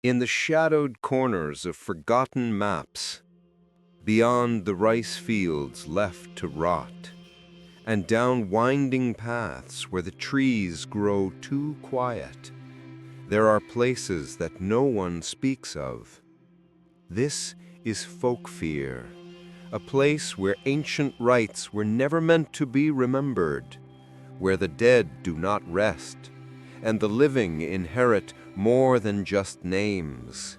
In the shadowed corners of forgotten maps, beyond the rice fields left to rot, and down winding paths where the trees grow too quiet, there are places that no one speaks of. This is folk fear, a place where ancient rites were never meant to be remembered, where the dead do not rest, and the living inherit more than just names.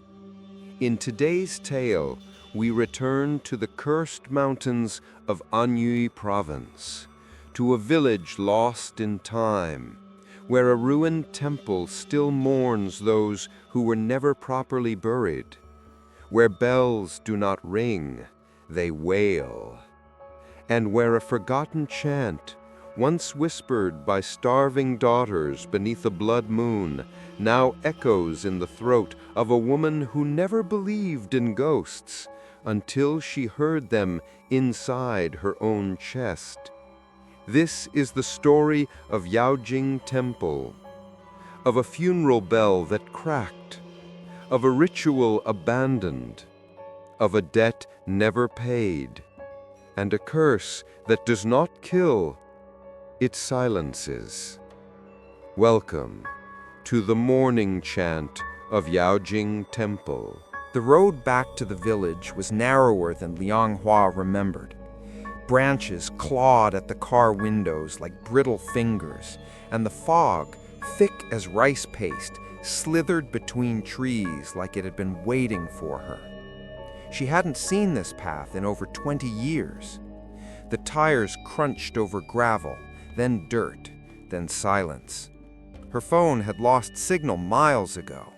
In today's tale, we return to the cursed mountains of Anhui province, to a village lost in time, where a ruined temple still mourns those who were never properly buried, where bells do not ring, they wail, and where a forgotten chant, once whispered by starving daughters beneath a blood moon, now echoes in the throat of a woman who never believed in ghosts until she heard them inside her own chest. This is the story of Yaojing Temple, of a funeral bell that cracked, of a ritual abandoned, of a debt never paid, and a curse that does not kill, it silences. Welcome to the Mourning Chant of Yaojing Temple. The road back to the village was narrower than Anhui remembered. Branches clawed at the car windows like brittle fingers, and the fog, thick as rice paste, slithered between trees like it had been waiting for her. She hadn't seen this path in over 20 years. The tires crunched over gravel, then dirt, then silence. Her phone had lost signal miles ago.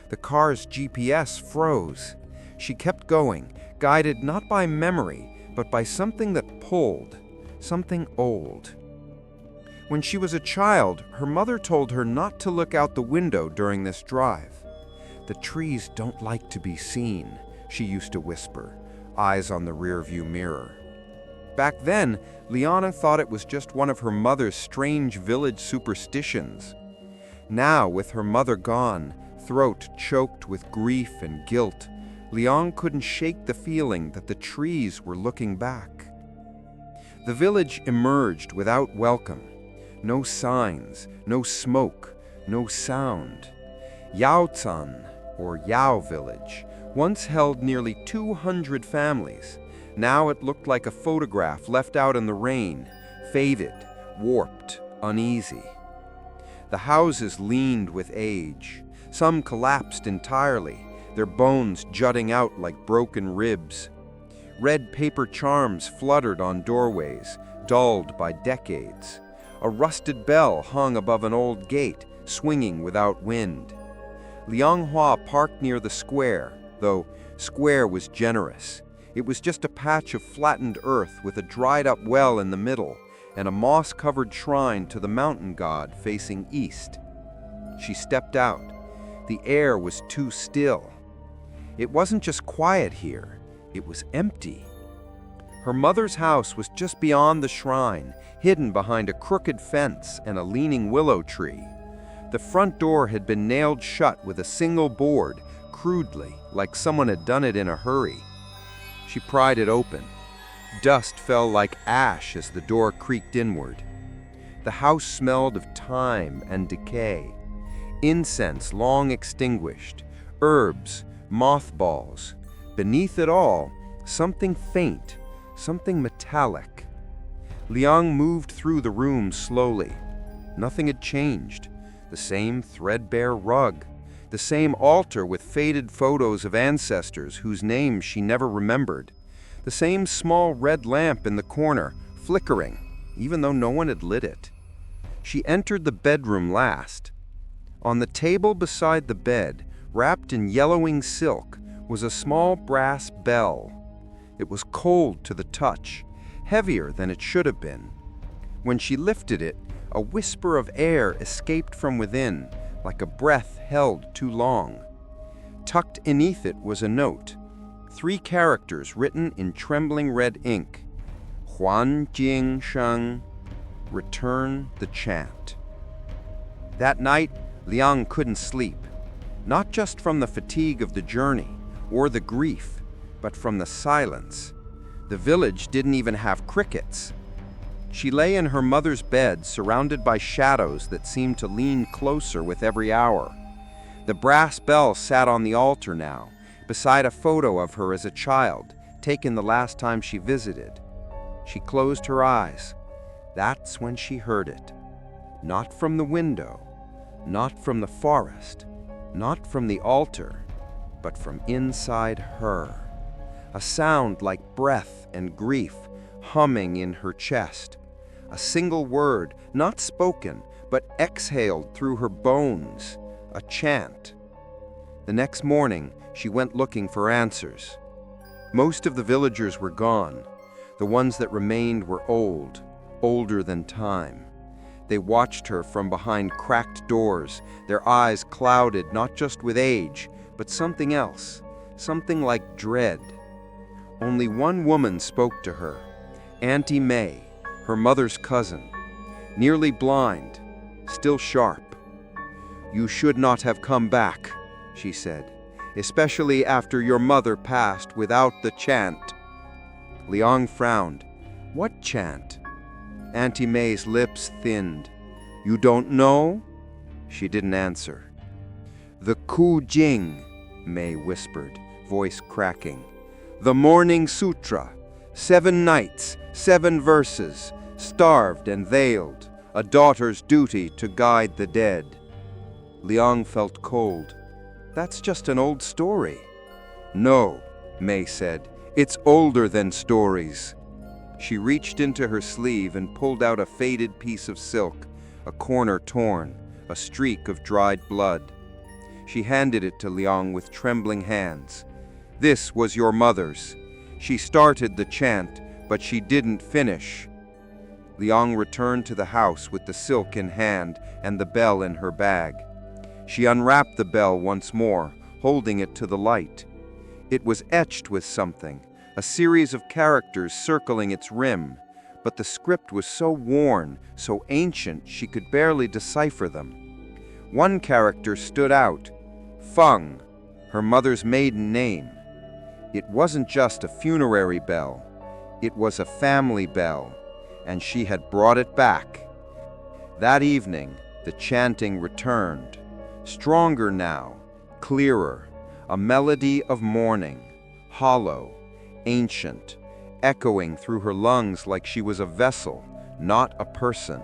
The car's GPS froze. She kept going, guided not by memory, but by something that pulled, something old. When she was a child, her mother told her not to look out the window during this drive. "The trees don't like to be seen," she used to whisper, eyes on the rearview mirror. Back then, Liana thought it was just one of her mother's strange village superstitions. Now, with her mother gone, throat choked with grief and guilt, Liang couldn't shake the feeling that the trees were looking back. The village emerged without welcome. No signs, no smoke, no sound. Yaozan, or Yao Village, once held nearly 200 families. Now it looked like a photograph left out in the rain, faded, warped, uneasy. The houses leaned with age. Some collapsed entirely, their bones jutting out like broken ribs. Red paper charms fluttered on doorways, dulled by decades. A rusted bell hung above an old gate, swinging without wind. Lianghua parked near the square, though square was generous. It was just a patch of flattened earth with a dried-up well in the middle and a moss-covered shrine to the mountain god facing east. She stepped out. The air was too still. It wasn't just quiet here, it was empty. Her mother's house was just beyond the shrine, hidden behind a crooked fence and a leaning willow tree. The front door had been nailed shut with a single board, crudely, like someone had done it in a hurry. She pried it open. Dust fell like ash as the door creaked inward. The house smelled of time and decay. Incense long extinguished, herbs, mothballs. Beneath it all, something faint, something metallic. Liang moved through the room slowly. Nothing had changed. The same threadbare rug, the same altar with faded photos of ancestors whose names she never remembered, the same small red lamp in the corner, flickering, even though no one had lit it. She entered the bedroom last. On the table beside the bed, wrapped in yellowing silk, was a small brass bell. It was cold to the touch, heavier than it should have been. When she lifted it, a whisper of air escaped from within, like a breath held too long. Tucked beneath it was a note, 3 characters written in trembling red ink. Huan Jing Sheng, return the chant. That night, Liang couldn't sleep. not just from the fatigue of the journey or the grief, but from the silence. The village didn't even have crickets. She lay in her mother's bed, surrounded by shadows that seemed to lean closer with every hour. The brass bell sat on the altar now, beside a photo of her as a child, taken the last time she visited. She closed her eyes. That's when she heard it. Not from the window, not from the forest, not from the altar, but from inside her. A sound like breath and grief humming in her chest. A single word, not spoken, but exhaled through her bones. A chant. The next morning, she went looking for answers. Most of the villagers were gone. The ones that remained were old, older than time. They watched her from behind cracked doors, their eyes clouded not just with age, but something else, something like dread. Only one woman spoke to her, Auntie May, her mother's cousin, nearly blind, still sharp. "You should not have come back," she said, "especially after your mother passed without the chant." Liang frowned. "What chant?" Auntie May's lips thinned. "You don't know?" She didn't answer. "The Ku Jing," May whispered, voice cracking. "The Mourning Sutra. 7 nights, 7 verses, starved and veiled, a daughter's duty to guide the dead." Liang felt cold. "That's just an old story." "No," May said, "it's older than stories." She reached into her sleeve and pulled out a faded piece of silk, a corner torn, a streak of dried blood. She handed it to Liang with trembling hands. "This was your mother's. She started the chant, but she didn't finish." Liang returned to the house with the silk in hand and the bell in her bag. She unwrapped the bell once more, holding it to the light. It was etched with something, a series of characters circling its rim, but the script was so worn, so ancient, she could barely decipher them. One character stood out, Feng, her mother's maiden name. It wasn't just a funerary bell, it was a family bell, and she had brought it back. That evening, the chanting returned, stronger now, clearer, a melody of mourning, hollow, ancient, echoing through her lungs like she was a vessel, not a person.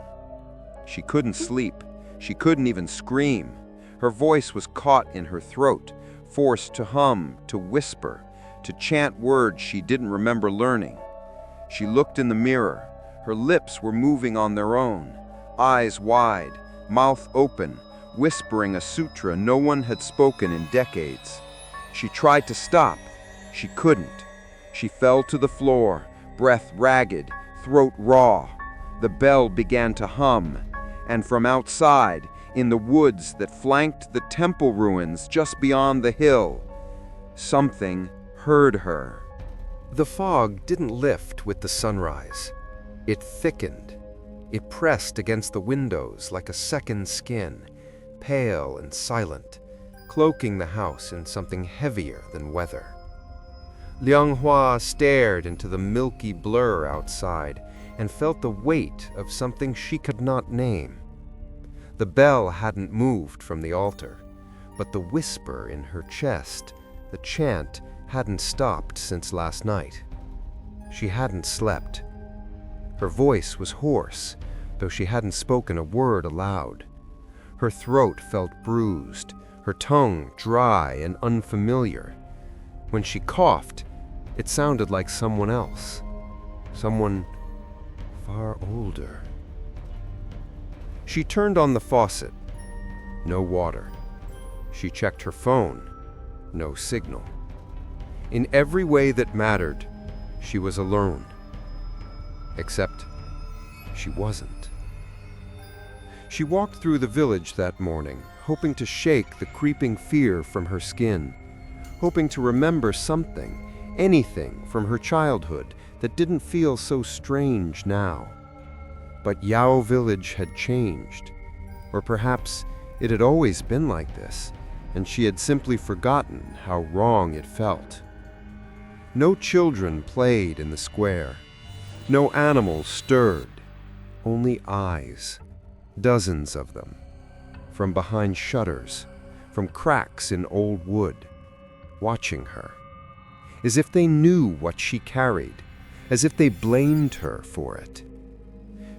She couldn't sleep, she couldn't even scream. Her voice was caught in her throat, forced to hum, to whisper, to chant words she didn't remember learning. She looked in the mirror. Her lips were moving on their own, eyes wide, mouth open, whispering a sutra no one had spoken in decades. She tried to stop. She couldn't. She fell to the floor, breath ragged, throat raw. The bell began to hum, and from outside, in the woods that flanked the temple ruins just beyond the hill, something heard her. The fog didn't lift with the sunrise. It thickened. It pressed against the windows like a second skin, pale and silent, cloaking the house in something heavier than weather. Liang Hua stared into the milky blur outside and felt the weight of something she could not name. The bell hadn't moved from the altar, but the whisper in her chest, the chant, hadn't stopped since last night. She hadn't slept. Her voice was hoarse, though she hadn't spoken a word aloud. Her throat felt bruised, her tongue dry and unfamiliar. When she coughed, it sounded like someone else, someone far older. She turned on the faucet. No water. She checked her phone. No signal. In every way that mattered, she was alone. Except she wasn't. She walked through the village that morning, hoping to shake the creeping fear from her skin, hoping to remember something, anything from her childhood that didn't feel so strange now. But Yao village had changed, or perhaps it had always been like this, and she had simply forgotten how wrong it felt. No children played in the square. No animals stirred. Only eyes, dozens of them, from behind shutters, from cracks in old wood, watching her, as if they knew what she carried, as if they blamed her for it.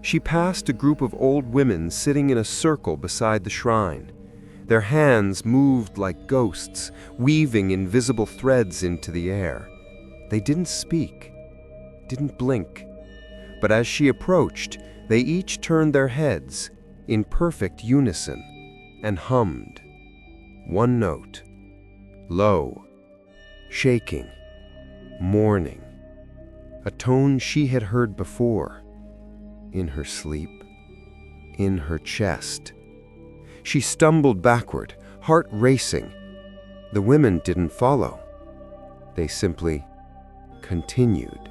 She passed a group of old women sitting in a circle beside the shrine. Their hands moved like ghosts, weaving invisible threads into the air. They didn't speak, didn't blink, but as she approached, they each turned their heads in perfect unison and hummed. One note, low, shaking, mourning, a tone she had heard before, in her sleep, in her chest. She stumbled backward, heart racing. The women didn't follow. They simply continued.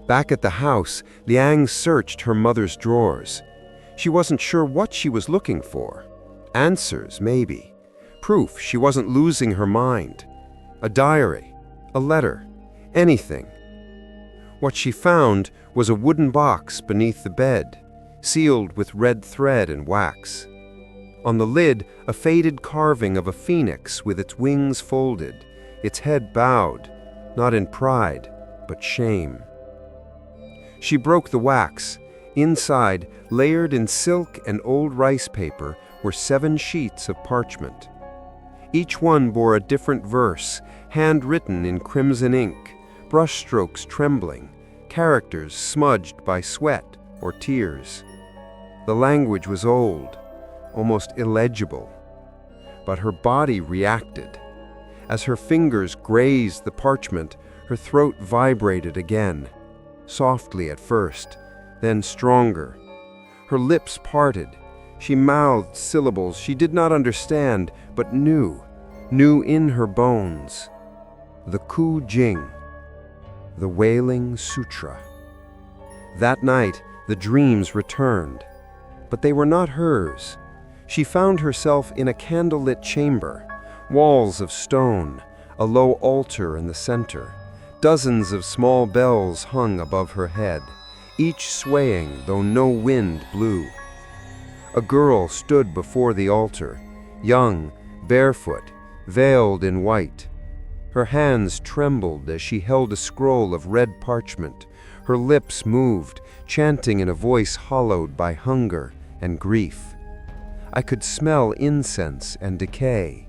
Back at the house, Liang searched her mother's drawers. She wasn't sure what she was looking for. Answers, maybe. Proof she wasn't losing her mind. A diary, a letter, anything. What she found was a wooden box beneath the bed, sealed with red thread and wax. On the lid, a faded carving of a phoenix with its wings folded, its head bowed, not in pride, but shame. She broke the wax. Inside, layered in silk and old rice paper, were 7 sheets of parchment. Each one bore a different verse, handwritten in crimson ink, brushstrokes trembling, characters smudged by sweat or tears. The language was old, almost illegible, but her body reacted. As her fingers grazed the parchment, her throat vibrated again, softly at first, then stronger. Her lips parted. She mouthed syllables she did not understand, but knew in her bones. The Ku Jing, the Wailing Sutra. That night, the dreams returned, but they were not hers. She found herself in a candlelit chamber, walls of stone, a low altar in the center. Dozens of small bells hung above her head, each swaying though no wind blew. A girl stood before the altar, young, barefoot, veiled in white. Her hands trembled as she held a scroll of red parchment. Her lips moved, chanting in a voice hollowed by hunger and grief. I could smell incense and decay.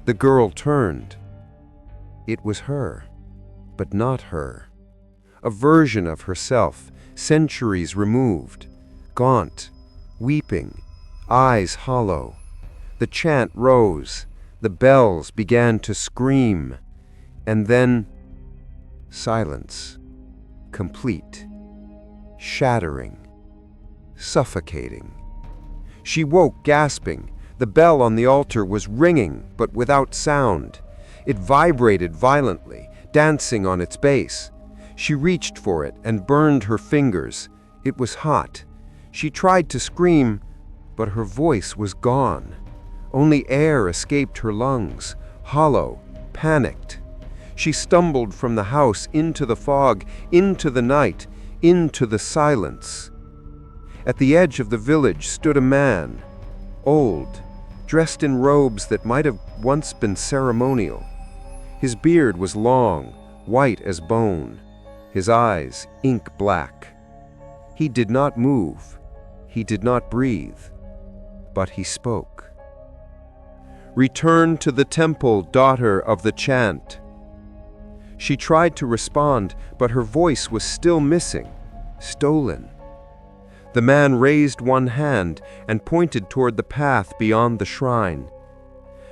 The girl turned. It was her, but not her. A version of herself, centuries removed, gaunt, weeping, eyes hollow. The chant rose, the bells began to scream, and then silence, complete, shattering, suffocating. She woke gasping. The bell on the altar was ringing, but without sound. It vibrated violently, dancing on its base. She reached for it and burned her fingers. It was hot. She tried to scream, but her voice was gone. Only air escaped her lungs, hollow, panicked. She stumbled from the house into the fog, into the night, into the silence. At the edge of the village stood a man, old, dressed in robes that might have once been ceremonial. His beard was long, white as bone, his eyes ink black. He did not move, he did not breathe, but he spoke. "Return to the temple, daughter of the chant." She tried to respond, but her voice was still missing, stolen. The man raised one hand and pointed toward the path beyond the shrine,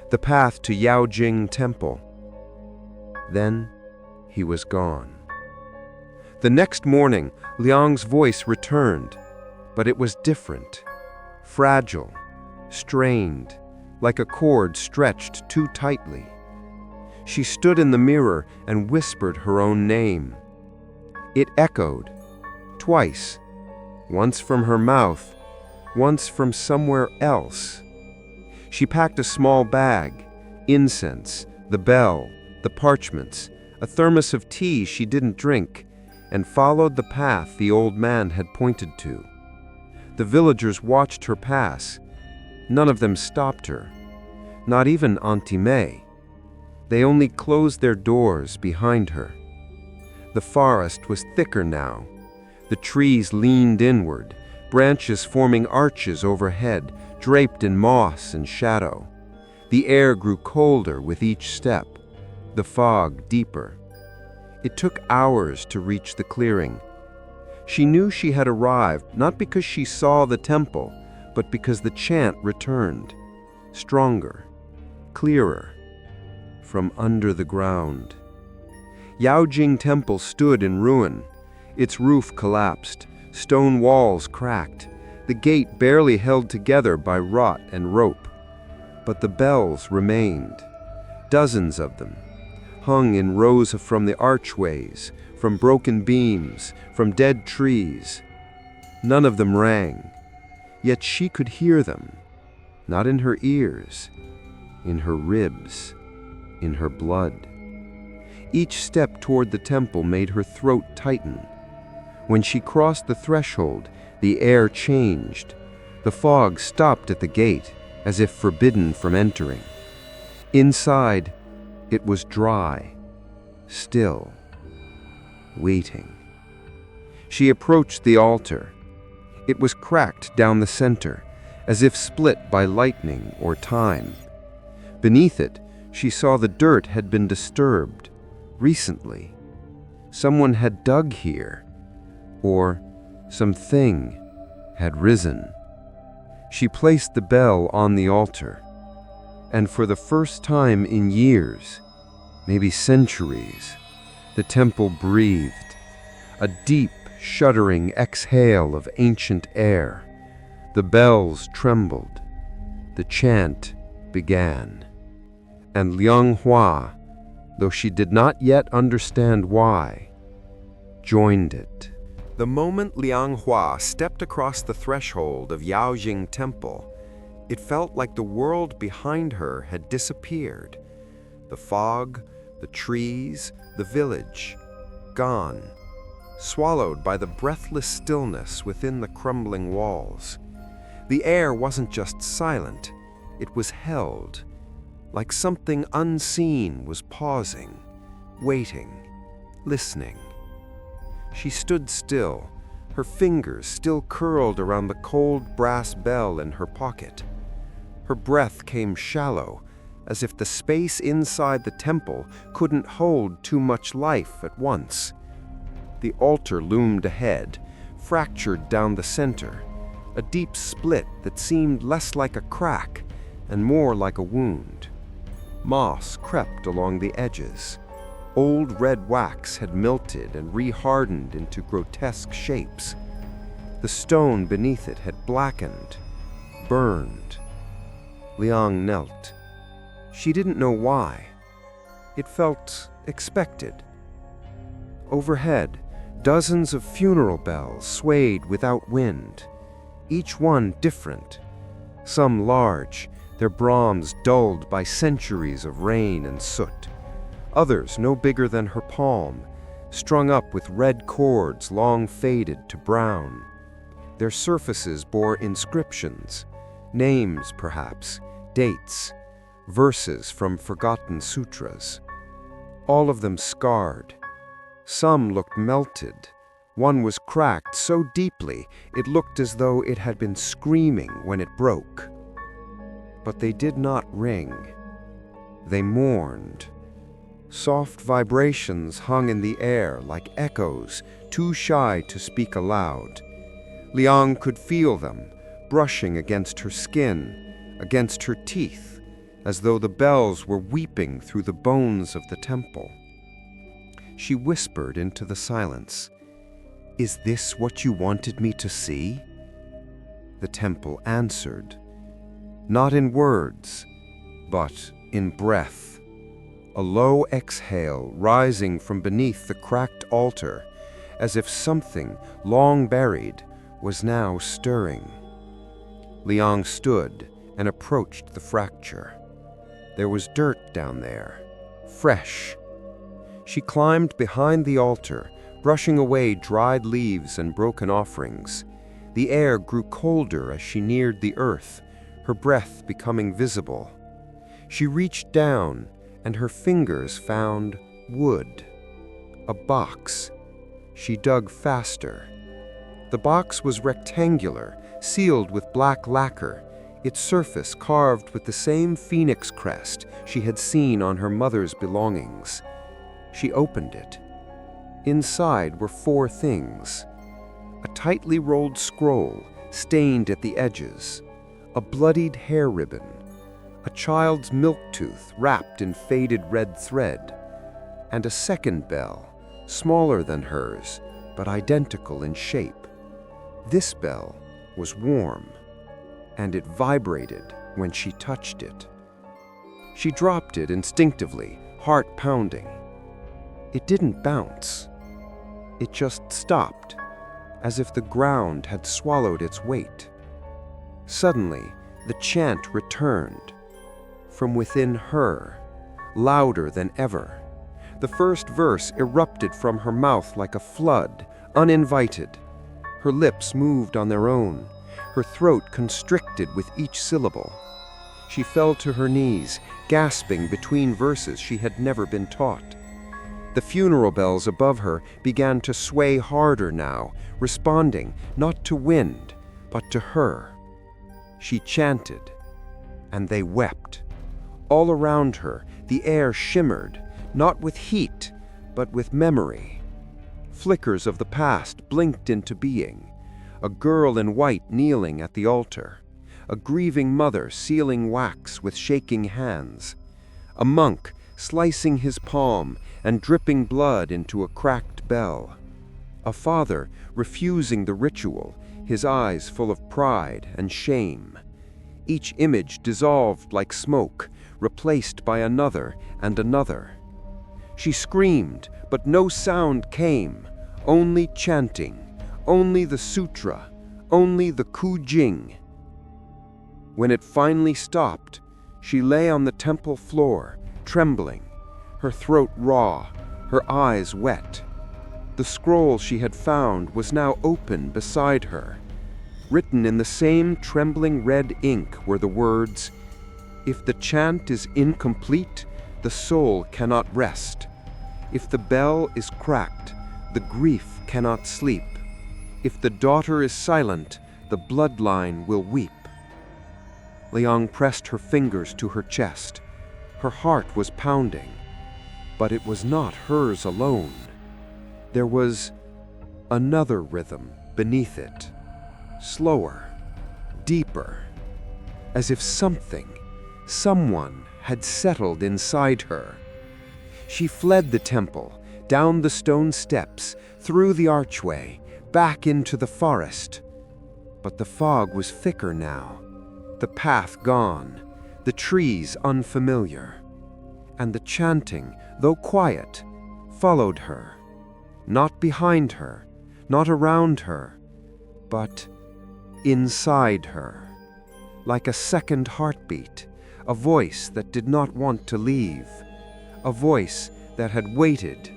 the path to Yaojing Temple. Then he was gone. The next morning, Liang's voice returned, but it was different, fragile, strained, like a cord stretched too tightly. She stood in the mirror and whispered her own name. It echoed, twice, once from her mouth, once from somewhere else. She packed a small bag, incense, the bell, the parchments, a thermos of tea she didn't drink, and followed the path the old man had pointed to. The villagers watched her pass. None of them stopped her, not even Auntie May. They only closed their doors behind her. The forest was thicker now. The trees leaned inward, branches forming arches overhead, draped in moss and shadow. The air grew colder with each step, the fog deeper. It took hours to reach the clearing. She knew she had arrived not because she saw the temple, but because the chant returned, stronger, clearer, from under the ground. Yaojing Temple stood in ruin. Its roof collapsed, stone walls cracked, the gate barely held together by rot and rope. But the bells remained, dozens of them, hung in rows from the archways, from broken beams, from dead trees. None of them rang, yet she could hear them, not in her ears, in her ribs, in her blood. Each step toward the temple made her throat tighten. When she crossed the threshold, the air changed. The fog stopped at the gate, as if forbidden from entering. Inside, it was dry, still, waiting. She approached the altar. It was cracked down the center, as if split by lightning or time. Beneath it, she saw the dirt had been disturbed recently. Someone had dug here, or something had risen. She placed the bell on the altar, and for the first time in years, maybe centuries, the temple breathed, a deep, shuddering exhale of ancient air. The bells trembled. The chant began. And Liang Hua, though she did not yet understand why, joined it. The moment Liang Hua stepped across the threshold of Yaojing Temple, it felt like the world behind her had disappeared. The fog, the trees, the village, gone, swallowed by the breathless stillness within the crumbling walls. The air wasn't just silent, it was held, like something unseen was pausing, waiting, listening. She stood still, her fingers still curled around the cold brass bell in her pocket. Her breath came shallow, as if the space inside the temple couldn't hold too much life at once. The altar loomed ahead, fractured down the center, a deep split that seemed less like a crack and more like a wound. Moss crept along the edges. Old red wax had melted and rehardened into grotesque shapes. The stone beneath it had blackened, burned. Liang knelt. She didn't know why. It felt expected. Overhead, dozens of funeral bells swayed without wind, each one different. Some large, their bronze dulled by centuries of rain and soot. Others no bigger than her palm, strung up with red cords long faded to brown. Their surfaces bore inscriptions, names perhaps, dates, verses from forgotten sutras. All of them scarred. Some looked melted. One was cracked so deeply it looked as though it had been screaming when it broke. But they did not ring. They mourned. Soft vibrations hung in the air like echoes, too shy to speak aloud. Liang could feel them, brushing against her skin, against her teeth, as though the bells were weeping through the bones of the temple. She whispered into the silence, "Is this what you wanted me to see?" The temple answered, not in words, but in breath. A low exhale rising from beneath the cracked altar, as if something long buried was now stirring. Liang stood, and approached the fracture. There was dirt down there, fresh. She climbed behind the altar, brushing away dried leaves and broken offerings. The air grew colder as she neared the earth, her breath becoming visible. She reached down, and her fingers found wood. A box. She dug faster. The box was rectangular, sealed with black lacquer, its surface carved with the same phoenix crest she had seen on her mother's belongings. She opened it. Inside were 4 things: a tightly rolled scroll, stained at the edges, a bloodied hair ribbon, a child's milk tooth wrapped in faded red thread, and a second bell, smaller than hers, but identical in shape. This bell was warm, and it vibrated when she touched it. She dropped it instinctively, heart pounding. It didn't bounce. It just stopped, as if the ground had swallowed its weight. Suddenly, the chant returned. From within her, louder than ever. The first verse erupted from her mouth like a flood, uninvited. Her lips moved on their own, her throat constricted with each syllable. She fell to her knees, gasping between verses she had never been taught. The funeral bells above her began to sway harder now, responding not to wind, but to her. She chanted, and they wept. All around her, the air shimmered, not with heat, but with memory. Flickers of the past blinked into being. A girl in white kneeling at the altar. A grieving mother sealing wax with shaking hands. A monk slicing his palm and dripping blood into a cracked bell. A father refusing the ritual, his eyes full of pride and shame. Each image dissolved like smoke, replaced by another and another. She screamed, but no sound came, only chanting, only the sutra, only the Ku-jing. When it finally stopped, she lay on the temple floor, trembling, her throat raw, her eyes wet. The scroll she had found was now open beside her. Written in the same trembling red ink were the words, "If the chant is incomplete, the soul cannot rest. If the bell is cracked, the grief cannot sleep. If the daughter is silent, the bloodline will weep." Liang pressed her fingers to her chest. Her heart was pounding, but it was not hers alone. There was another rhythm beneath it, slower, deeper, as if someone had settled inside her. She fled the temple, down the stone steps, through the archway, back into the forest. But the fog was thicker now, the path gone, the trees unfamiliar. And the chanting, though quiet, followed her. Not behind her, not around her, but inside her. Like a second heartbeat, a voice that did not want to leave, a voice that had waited.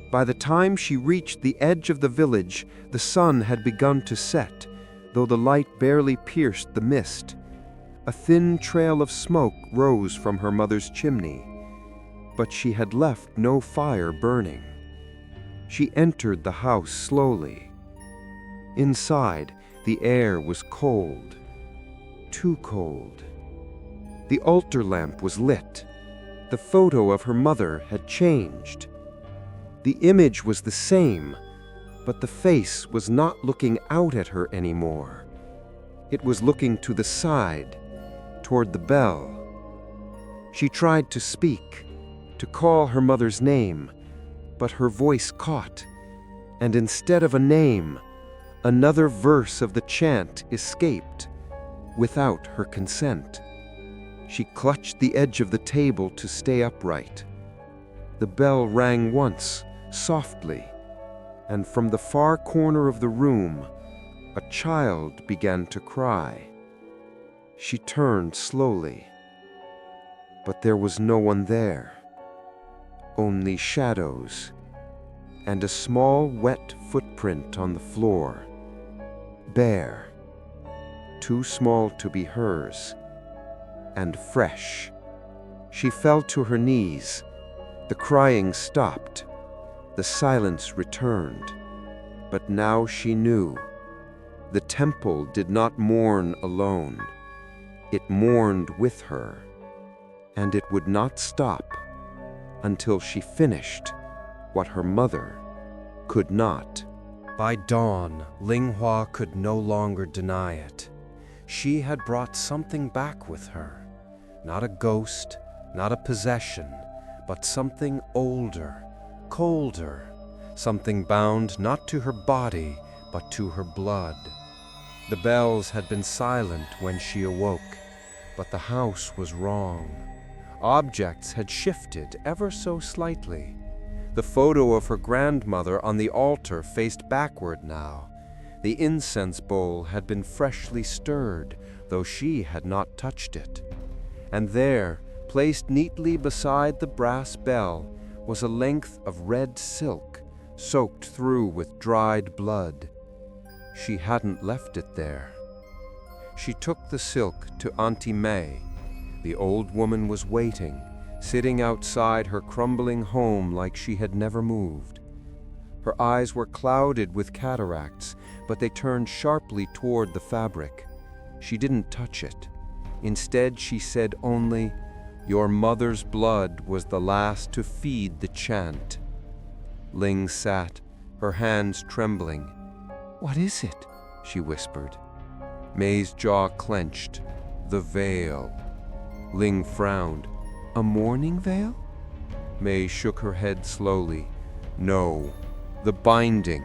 By the time she reached the edge of the village, the sun had begun to set, though the light barely pierced the mist. A thin trail of smoke rose from her mother's chimney, but she had left no fire burning. She entered the house slowly. Inside, the air was cold, too cold. The altar lamp was lit. The photo of her mother had changed. The image was the same, but the face was not looking out at her anymore. It was looking to the side, toward the bell. She tried to speak, to call her mother's name, but her voice caught, and instead of a name, another verse of the chant escaped, without her consent. She clutched the edge of the table to stay upright. The bell rang once, softly, and from the far corner of the room, a child began to cry. She turned slowly, but there was no one there. Only shadows, and a small wet footprint on the floor. Bare, too small to be hers, and fresh. She fell to her knees. The crying stopped. The silence returned. But now she knew. The temple did not mourn alone. It mourned with her, and it would not stop until she finished what her mother could not. By dawn, Linghua could no longer deny it. She had brought something back with her. Not a ghost, not a possession, but something older, colder, something bound not to her body, but to her blood. The bells had been silent when she awoke, but the house was wrong. Objects had shifted ever so slightly. The photo of her grandmother on the altar faced backward now. The incense bowl had been freshly stirred, though she had not touched it. And there, placed neatly beside the brass bell, was a length of red silk, soaked through with dried blood. She hadn't left it there. She took the silk to Auntie May. The old woman was waiting, sitting outside her crumbling home like she had never moved. Her eyes were clouded with cataracts, but they turned sharply toward the fabric. She didn't touch it. Instead, she said only, "Your mother's blood was the last to feed the chant." Ling sat, her hands trembling. "What is it?" she whispered. May's jaw clenched. "The veil." Ling frowned. "A mourning veil?" May shook her head slowly. "No, the binding.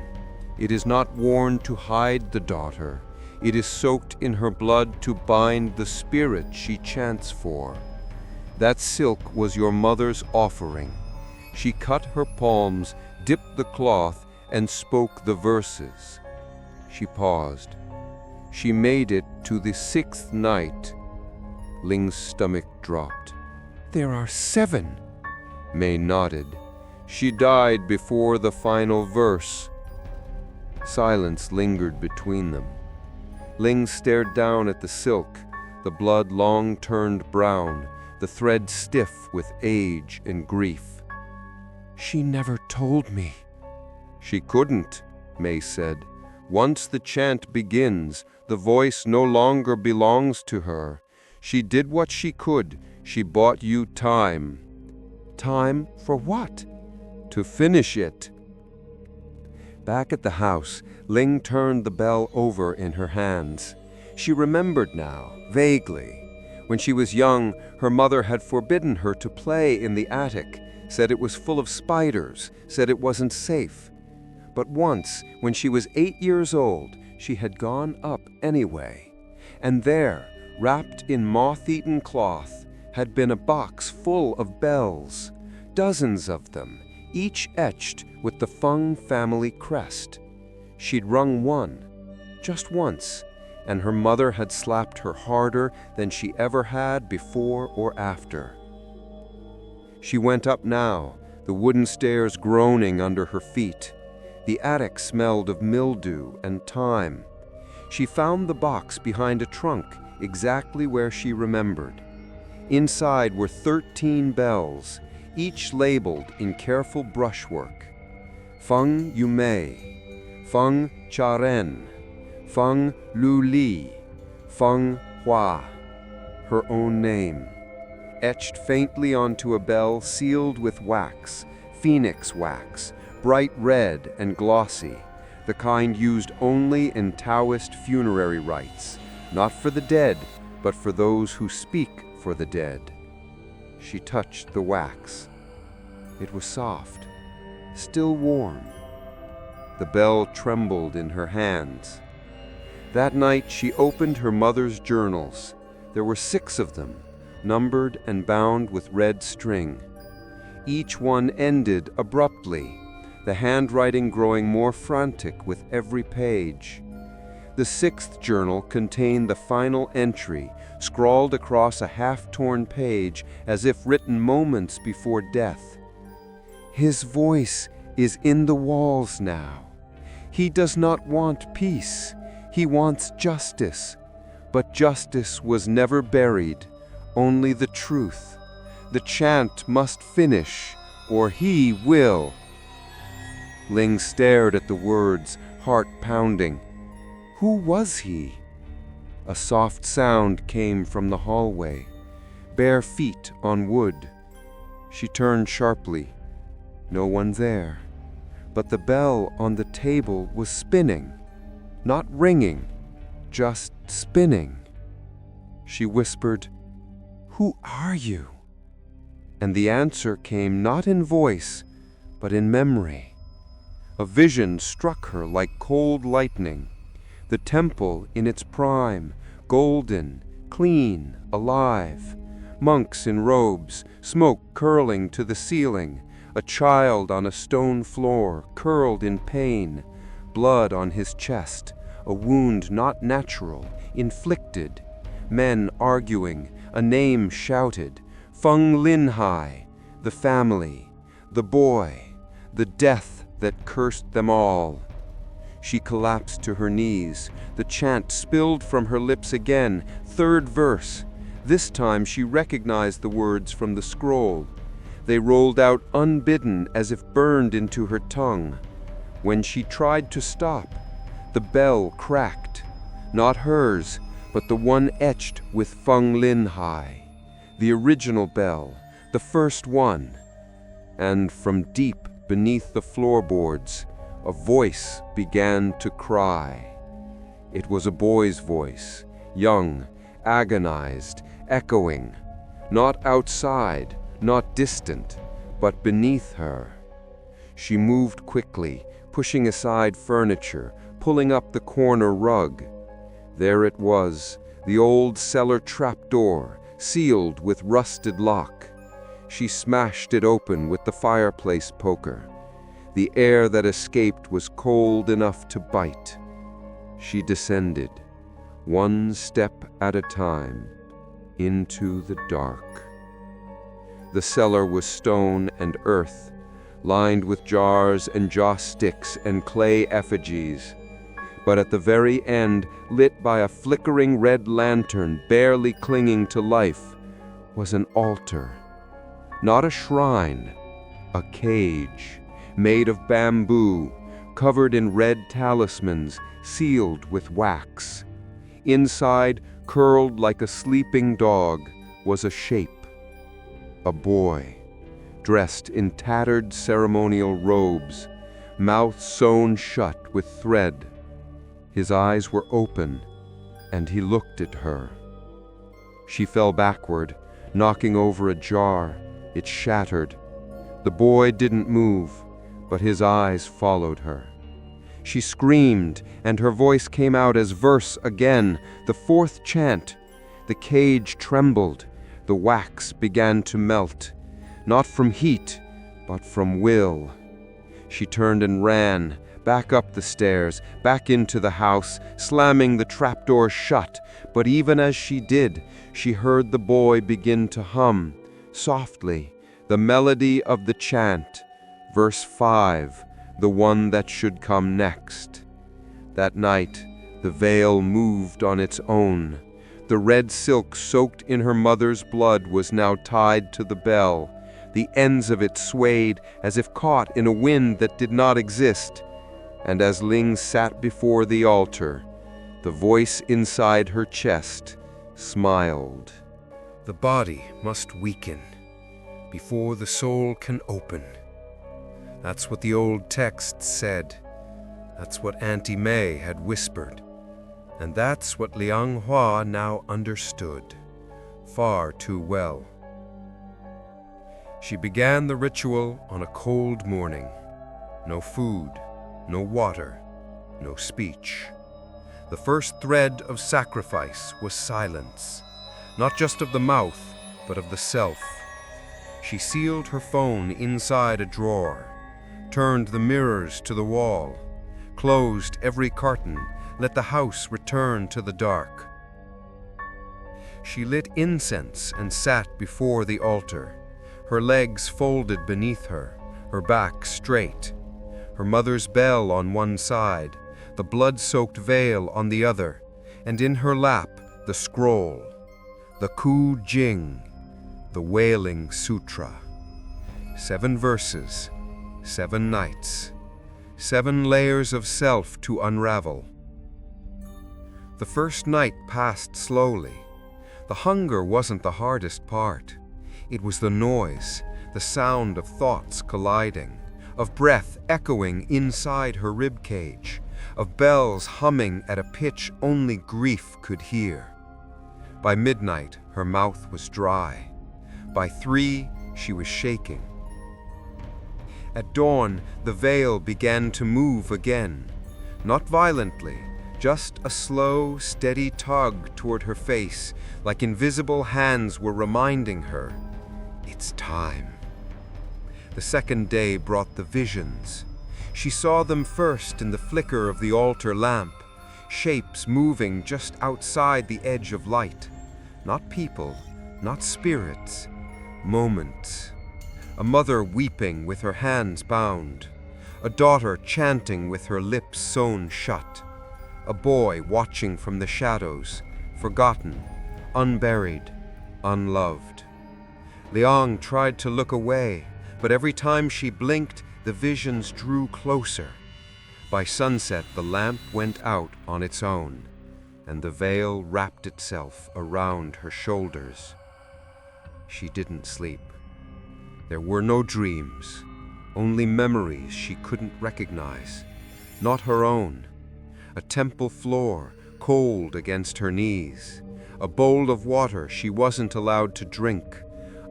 It is not worn to hide the daughter. It is soaked in her blood to bind the spirit she chants for. That silk was your mother's offering. She cut her palms, dipped the cloth, and spoke the verses." She paused. "She made it to the 6th night." Ling's stomach dropped. "There are 7. May nodded. "She died before the final verse." Silence lingered between them. Ling stared down at the silk, the blood long turned brown, the thread stiff with age and grief. "She never told me." "She couldn't," May said. "Once the chant begins, the voice no longer belongs to her. She did what she could. She bought you time." "Time for what?" "To finish it." Back at the house, Ling turned the bell over in her hands. She remembered now, vaguely. When she was young, her mother had forbidden her to play in the attic, said it was full of spiders, said it wasn't safe. But once, when she was 8 years old, she had gone up anyway. And there, wrapped in moth-eaten cloth, had been a box full of bells, dozens of them, each etched with the Feng family crest. She'd rung one, just once, and her mother had slapped her harder than she ever had before or after. She went up now, the wooden stairs groaning under her feet. The attic smelled of mildew and thyme. She found the box behind a trunk, exactly where she remembered. Inside were 13 bells, each labeled in careful brushwork. Feng Yumei, Feng Charen, Feng Lu Li, Feng Hua, her own name, etched faintly onto a bell sealed with wax, phoenix wax, bright red and glossy, the kind used only in Taoist funerary rites, not for the dead, but for those who speak for the dead. She touched the wax. It was soft, still warm. The bell trembled in her hands. That night she opened her mother's journals. There were 6 of them, numbered and bound with red string. Each one ended abruptly, the handwriting growing more frantic with every page. The sixth journal contained the final entry, scrawled across a half-torn page as if written moments before death. His voice is in the walls now. He does not want peace. He wants justice. But justice was never buried, only the truth. The chant must finish, or he will. Ling stared at the words, heart pounding. Who was he? A soft sound came from the hallway, bare feet on wood. She turned sharply. No one there, but the bell on the table was spinning, not ringing, just spinning. She whispered, "Who are you?" And the answer came not in voice, but in memory. A vision struck her like cold lightning. The temple in its prime, golden, clean, alive. Monks in robes, smoke curling to the ceiling. A child on a stone floor, curled in pain. Blood on his chest, a wound not natural, inflicted. Men arguing, a name shouted. Feng Linhai, the family, the boy, the death that cursed them all. She collapsed to her knees. The chant spilled from her lips again. Third verse. This time she recognized the words from the scroll. They rolled out unbidden as if burned into her tongue. When she tried to stop, the bell cracked. Not hers, but the one etched with Feng Linhai. The original bell, the first one. And from deep beneath the floorboards, a voice began to cry. It was a boy's voice, young, agonized, echoing, not outside, not distant, but beneath her. She moved quickly, pushing aside furniture, pulling up the corner rug. There it was, the old cellar trapdoor, sealed with rusted lock. She smashed it open with the fireplace poker. The air that escaped was cold enough to bite. She descended, one step at a time, into the dark. The cellar was stone and earth, lined with jars and joss sticks and clay effigies. But at the very end, lit by a flickering red lantern barely clinging to life, was an altar. Not a shrine, a cage, made of bamboo, covered in red talismans, sealed with wax. Inside, curled like a sleeping dog, was a shape. A boy, dressed in tattered ceremonial robes, mouth sewn shut with thread. His eyes were open, and he looked at her. She fell backward, knocking over a jar. It shattered. The boy didn't move, but his eyes followed her. She screamed, and her voice came out as verse again, the fourth chant. The cage trembled. The wax began to melt, not from heat, but from will. She turned and ran, back up the stairs, back into the house, slamming the trapdoor shut. But even as she did, she heard the boy begin to hum, softly, the melody of the chant, verse 5, the one that should come next. That night, the veil moved on its own. The red silk soaked in her mother's blood was now tied to the bell. The ends of it swayed as if caught in a wind that did not exist. And as Ling sat before the altar, the voice inside her chest smiled. The body must weaken before the soul can open. That's what the old text said. That's what Auntie May had whispered. And that's what Liang Hua now understood, far too well. She began the ritual on a cold morning. No food, no water, no speech. The first thread of sacrifice was silence, not just of the mouth, but of the self. She sealed her phone inside a drawer, turned the mirrors to the wall, closed every curtain, let the house return to the dark. She lit incense and sat before the altar, her legs folded beneath her, her back straight, her mother's bell on one side, the blood-soaked veil on the other, and in her lap the scroll, the Ku Jing, the Wailing Sutra. 7 verses, 7 nights, 7 layers of self to unravel. The first night passed slowly. The hunger wasn't the hardest part. It was the noise, the sound of thoughts colliding, of breath echoing inside her ribcage, of bells humming at a pitch only grief could hear. By midnight, her mouth was dry. By 3, she was shaking. At dawn, the veil began to move again, not violently, just a slow, steady tug toward her face, like invisible hands were reminding her, it's time. The second day brought the visions. She saw them first in the flicker of the altar lamp, shapes moving just outside the edge of light. Not people, not spirits, moments. A mother weeping with her hands bound, a daughter chanting with her lips sewn shut, a boy watching from the shadows, forgotten, unburied, unloved. Liang tried to look away, but every time she blinked, the visions drew closer. By sunset, the lamp went out on its own, and the veil wrapped itself around her shoulders. She didn't sleep. There were no dreams, only memories she couldn't recognize, not her own. A temple floor, cold against her knees, a bowl of water she wasn't allowed to drink,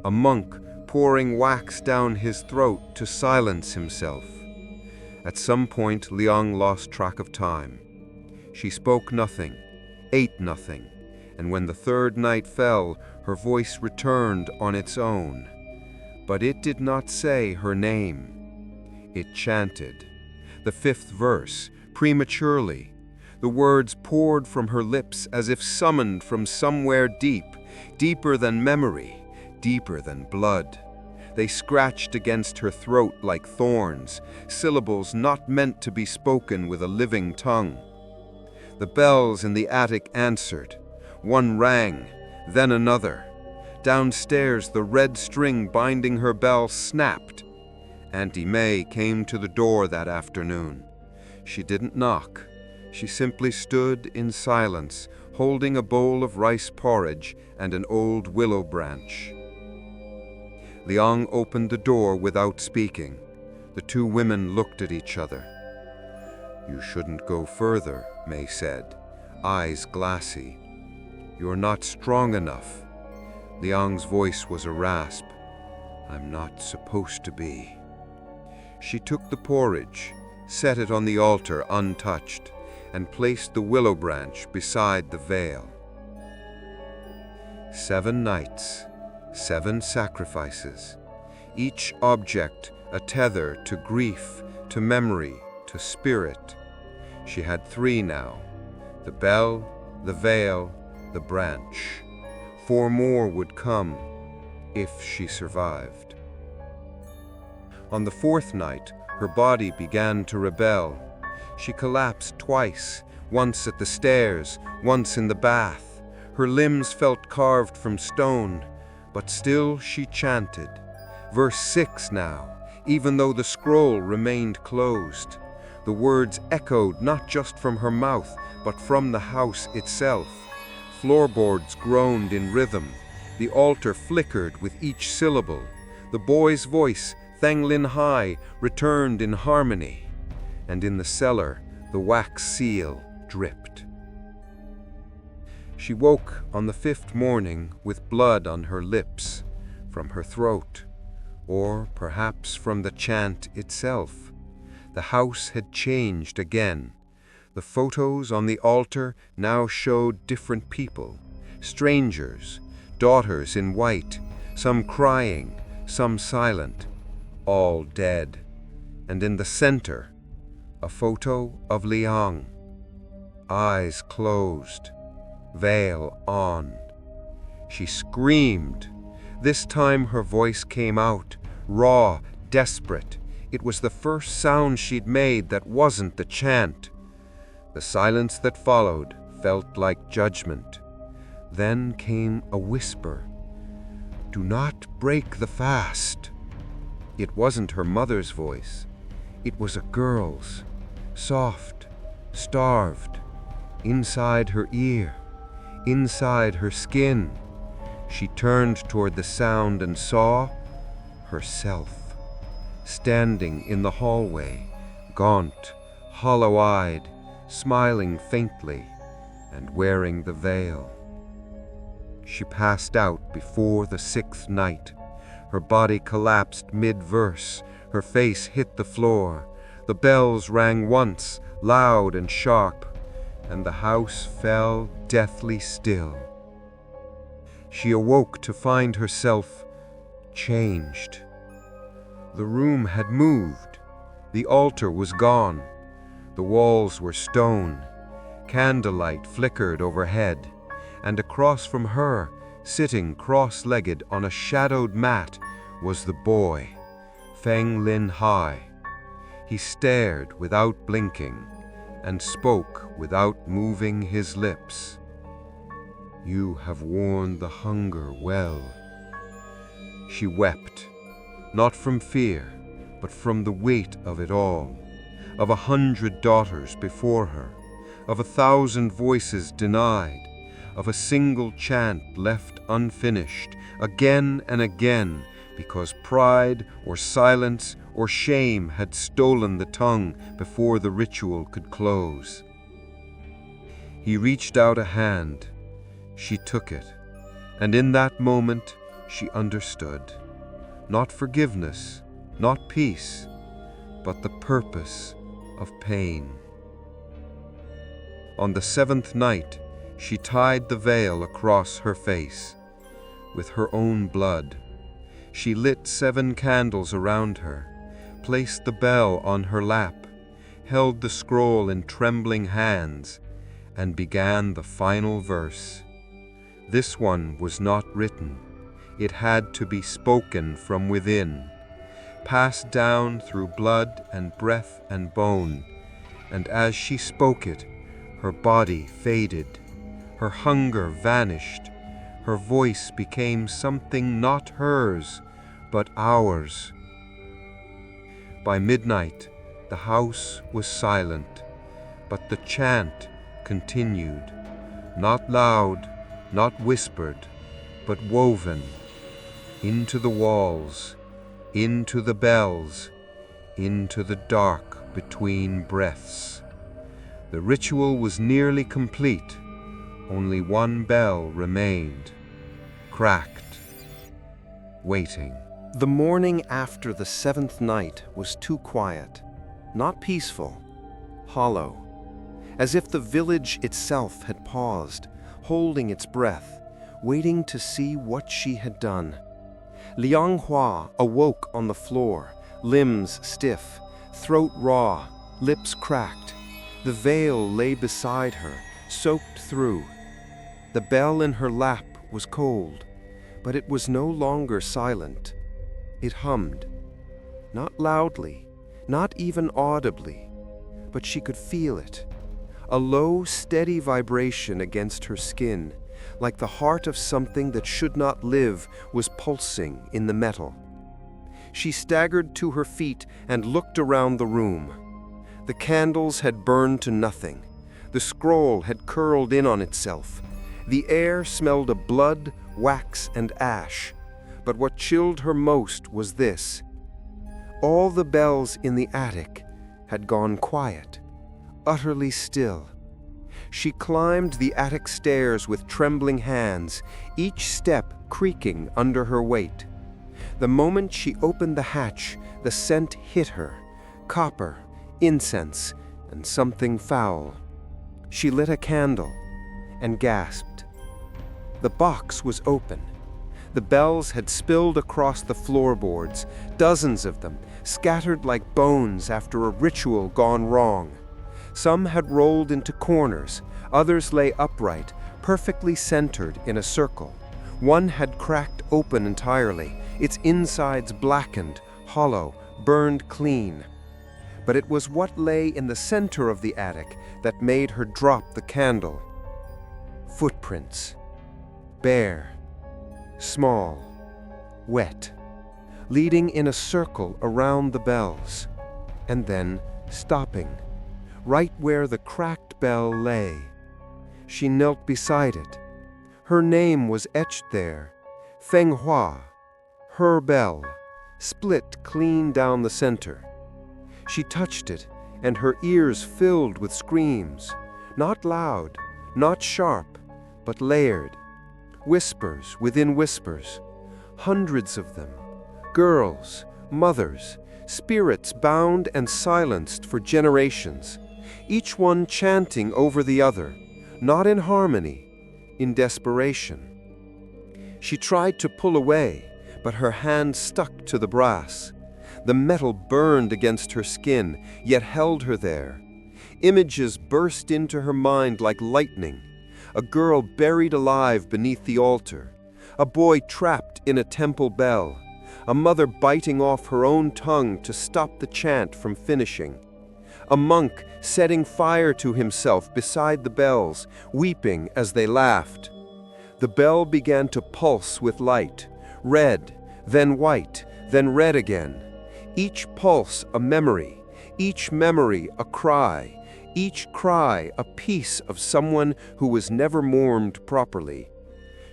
a monk pouring wax down his throat to silence himself. At some point, Liang lost track of time. She spoke nothing, ate nothing, and when the third night fell, her voice returned on its own. But it did not say her name. It chanted. The 5th verse, prematurely. The words poured from her lips as if summoned from somewhere deep, deeper than memory, deeper than blood. They scratched against her throat like thorns, syllables not meant to be spoken with a living tongue. The bells in the attic answered. One rang, then another. Downstairs, the red string binding her bell snapped. Auntie May came to the door that afternoon. She didn't knock. She simply stood in silence, holding a bowl of rice porridge and an old willow branch. Liang opened the door without speaking. The 2 women looked at each other. "You shouldn't go further," May said, eyes glassy. "You're not strong enough." Liang's voice was a rasp. "I'm not supposed to be." She took the porridge, set it on the altar untouched, and placed the willow branch beside the veil. 7 nights, 7 sacrifices, each object a tether to grief, to memory, to spirit. She had 3 now, the bell, the veil, the branch. 4 more would come, if she survived. On the 4th night, her body began to rebel. She collapsed twice, once at the stairs, once in the bath. Her limbs felt carved from stone, but still she chanted. Verse 6 now, even though the scroll remained closed. The words echoed not just from her mouth, but from the house itself. Floorboards groaned in rhythm. The altar flickered with each syllable. The boy's voice, Thanglin Hai, returned in harmony. And in the cellar, the wax seal dripped. She woke on the 5th morning with blood on her lips, from her throat, or perhaps from the chant itself. The house had changed again. The photos on the altar now showed different people, strangers, daughters in white, some crying, some silent, all dead. And in the center, a photo of Liang, eyes closed, veil on. She screamed. This time her voice came out, raw, desperate. It was the first sound she'd made that wasn't the chant. The silence that followed felt like judgment. Then came a whisper. "Do not break the fast." It wasn't her mother's voice. It was a girl's, soft, starved, inside her ear, inside her skin. She turned toward the sound and saw herself, standing in the hallway, gaunt, hollow-eyed, smiling faintly, and wearing the veil. She passed out before the 6th night. Her body collapsed mid-verse. Her face hit the floor. The bells rang once, loud and sharp, and the house fell deathly still. She awoke to find herself changed. The room had moved. The altar was gone. The walls were stone. Candlelight flickered overhead, and across from her, sitting cross-legged on a shadowed mat, was the boy, Feng Lin Hai. He stared without blinking and spoke without moving his lips. "You have worn the hunger well." She wept, not from fear, but from the weight of it all, of 100 daughters before her, of 1,000 voices denied, of a single chant left unfinished, again and again, because pride or silence or shame had stolen the tongue before the ritual could close. He reached out a hand. She took it, and in that moment she understood. Not forgiveness, not peace, but the purpose of pain. On the 7th night, she tied the veil across her face with her own blood. She lit 7 candles around her, placed the bell on her lap, held the scroll in trembling hands, and began the final verse. This one was not written. It had to be spoken from within, passed down through blood and breath and bone, and as she spoke it, her body faded, her hunger vanished, her voice became something not hers, but ours. By midnight, the house was silent, but the chant continued, not loud, not whispered, but woven into the walls, into the bells, into the dark between breaths. The ritual was nearly complete. Only one bell remained, cracked, waiting. The morning after the 7th night was too quiet, not peaceful, hollow, as if the village itself had paused, holding its breath, waiting to see what she had done. Liang Hua awoke on the floor, limbs stiff, throat raw, lips cracked. The veil lay beside her, soaked through. The bell in her lap was cold, but it was no longer silent. It hummed, not loudly, not even audibly, but she could feel it. A low, steady vibration against her skin, like the heart of something that should not live, was pulsing in the metal. She staggered to her feet and looked around the room. The candles had burned to nothing. The scroll had curled in on itself. The air smelled of blood, wax, and ash. But what chilled her most was this. All the bells in the attic had gone quiet, utterly still. She climbed the attic stairs with trembling hands, each step creaking under her weight. The moment she opened the hatch, the scent hit her, copper, incense, and something foul. She lit a candle and gasped. The box was open. The bells had spilled across the floorboards, dozens of them, scattered like bones after a ritual gone wrong. Some had rolled into corners, others lay upright, perfectly centered in a circle. One had cracked open entirely, its insides blackened, hollow, burned clean. But it was what lay in the center of the attic that made her drop the candle. Footprints. Bare. Small. Wet. Leading in a circle around the bells. And then stopping, right where the cracked bell lay. She knelt beside it. Her name was etched there. Feng Hua. Her bell. Split clean down the center. She touched it, and her ears filled with screams. Not loud, not sharp, but layered. Whispers within whispers. Hundreds of them. Girls, mothers, spirits bound and silenced for generations. Each one chanting over the other, not in harmony, in desperation. She tried to pull away, but her hand stuck to the brass. The metal burned against her skin, yet held her there. Images burst into her mind like lightning. A girl buried alive beneath the altar. A boy trapped in a temple bell. A mother biting off her own tongue to stop the chant from finishing. A monk setting fire to himself beside the bells, weeping as they laughed. The bell began to pulse with light, red, then white, then red again. Each pulse a memory, each memory a cry, each cry a piece of someone who was never mourned properly.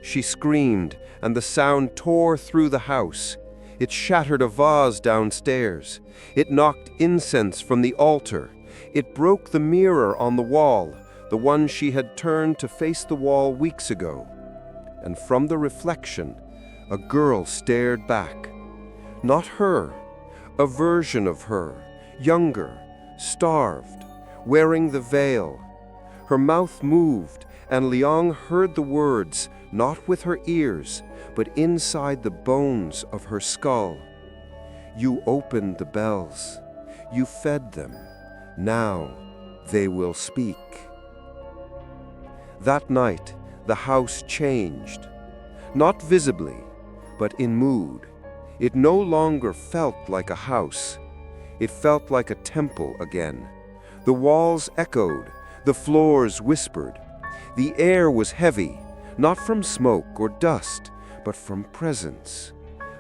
She screamed, and the sound tore through the house. It shattered a vase downstairs. It knocked incense from the altar. It broke the mirror on the wall, the one she had turned to face the wall weeks ago. And from the reflection, a girl stared back. Not her, a version of her, younger, starved, wearing the veil. Her mouth moved, and Liang heard the words, not with her ears, but inside the bones of her skull. You opened the bells. You fed them. Now they will speak. That night, the house changed. Not visibly, but in mood. It no longer felt like a house. It felt like a temple again. The walls echoed. The floors whispered. The air was heavy, not from smoke or dust, but from presence.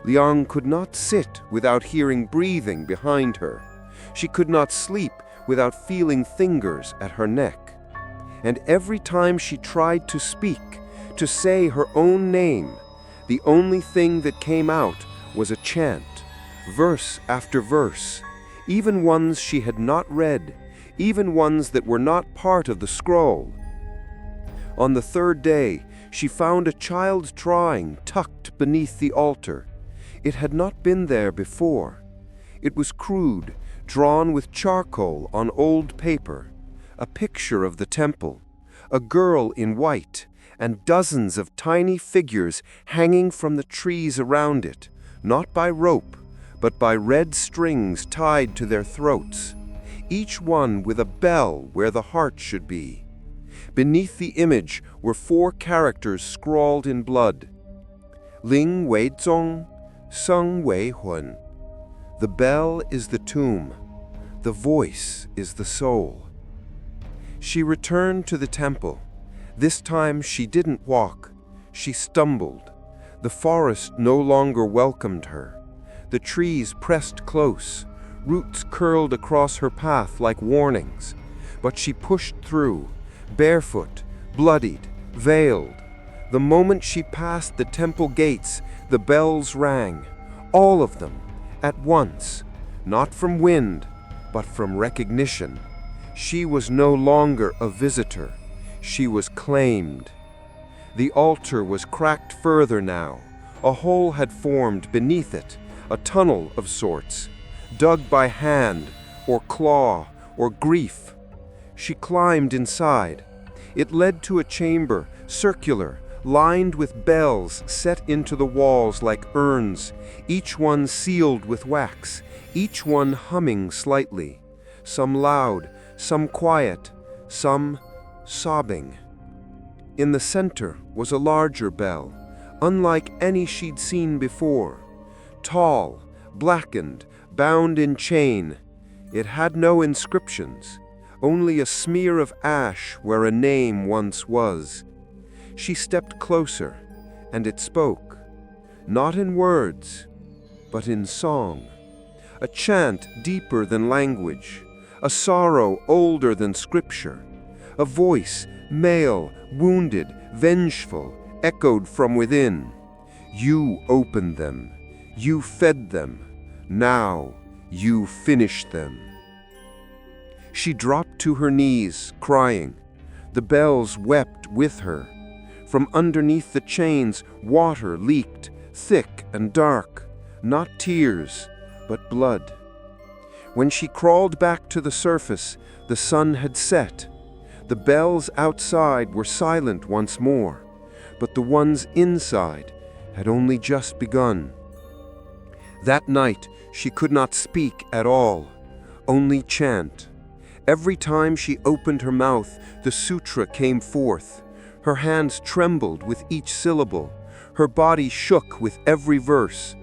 Liang could not sit without hearing breathing behind her. She could not sleep without feeling fingers at her neck. And every time she tried to speak, to say her own name, the only thing that came out was a chant, verse after verse, even ones she had not read, even ones that were not part of the scroll. On the third day, she found a child's drawing tucked beneath the altar. It had not been there before. It was crude, drawn with charcoal on old paper, a picture of the temple, a girl in white, and dozens of tiny figures hanging from the trees around it, not by rope, but by red strings tied to their throats, each one with a bell where the heart should be. Beneath the image were 4 characters scrawled in blood. Ling Wei Zong, Sung Wei Hun. The bell is the tomb. The voice is the soul. She returned to the temple. This time she didn't walk. She stumbled. The forest no longer welcomed her. The trees pressed close. Roots curled across her path like warnings. But she pushed through, barefoot, bloodied, veiled. The moment she passed the temple gates, the bells rang, all of them, at once, not from wind, but from recognition. She was no longer a visitor. She was claimed. The altar was cracked further now. A hole had formed beneath it, a tunnel of sorts, dug by hand or claw or grief. She climbed inside. It led to a chamber, circular, lined with bells set into the walls like urns, each one sealed with wax, each one humming slightly, some loud, some quiet, some sobbing. In the center was a larger bell, unlike any she'd seen before. Tall, blackened, bound in chain. It had no inscriptions, only a smear of ash where a name once was. She stepped closer, and it spoke, not in words, but in song. A chant deeper than language, a sorrow older than scripture. A voice, male, wounded, vengeful, echoed from within. You opened them, you fed them, now you finished them. She dropped to her knees, crying. The bells wept with her. From underneath the chains, water leaked, thick and dark, not tears, but blood. When she crawled back to the surface, the sun had set. The bells outside were silent once more, but the ones inside had only just begun. That night, she could not speak at all, only chant. Every time she opened her mouth, the sutra came forth. Her hands trembled with each syllable. Her body shook with every verse.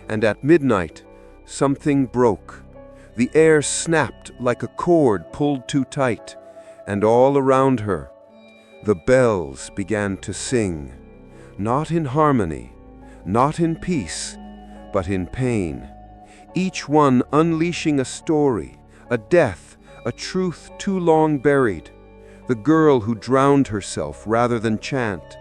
And at midnight, something broke. The air snapped like a cord pulled too tight, and all around her, the bells began to sing, not in harmony, not in peace, but in pain. Each one unleashing a story, a death, a truth too long buried. The girl who drowned herself rather than chant,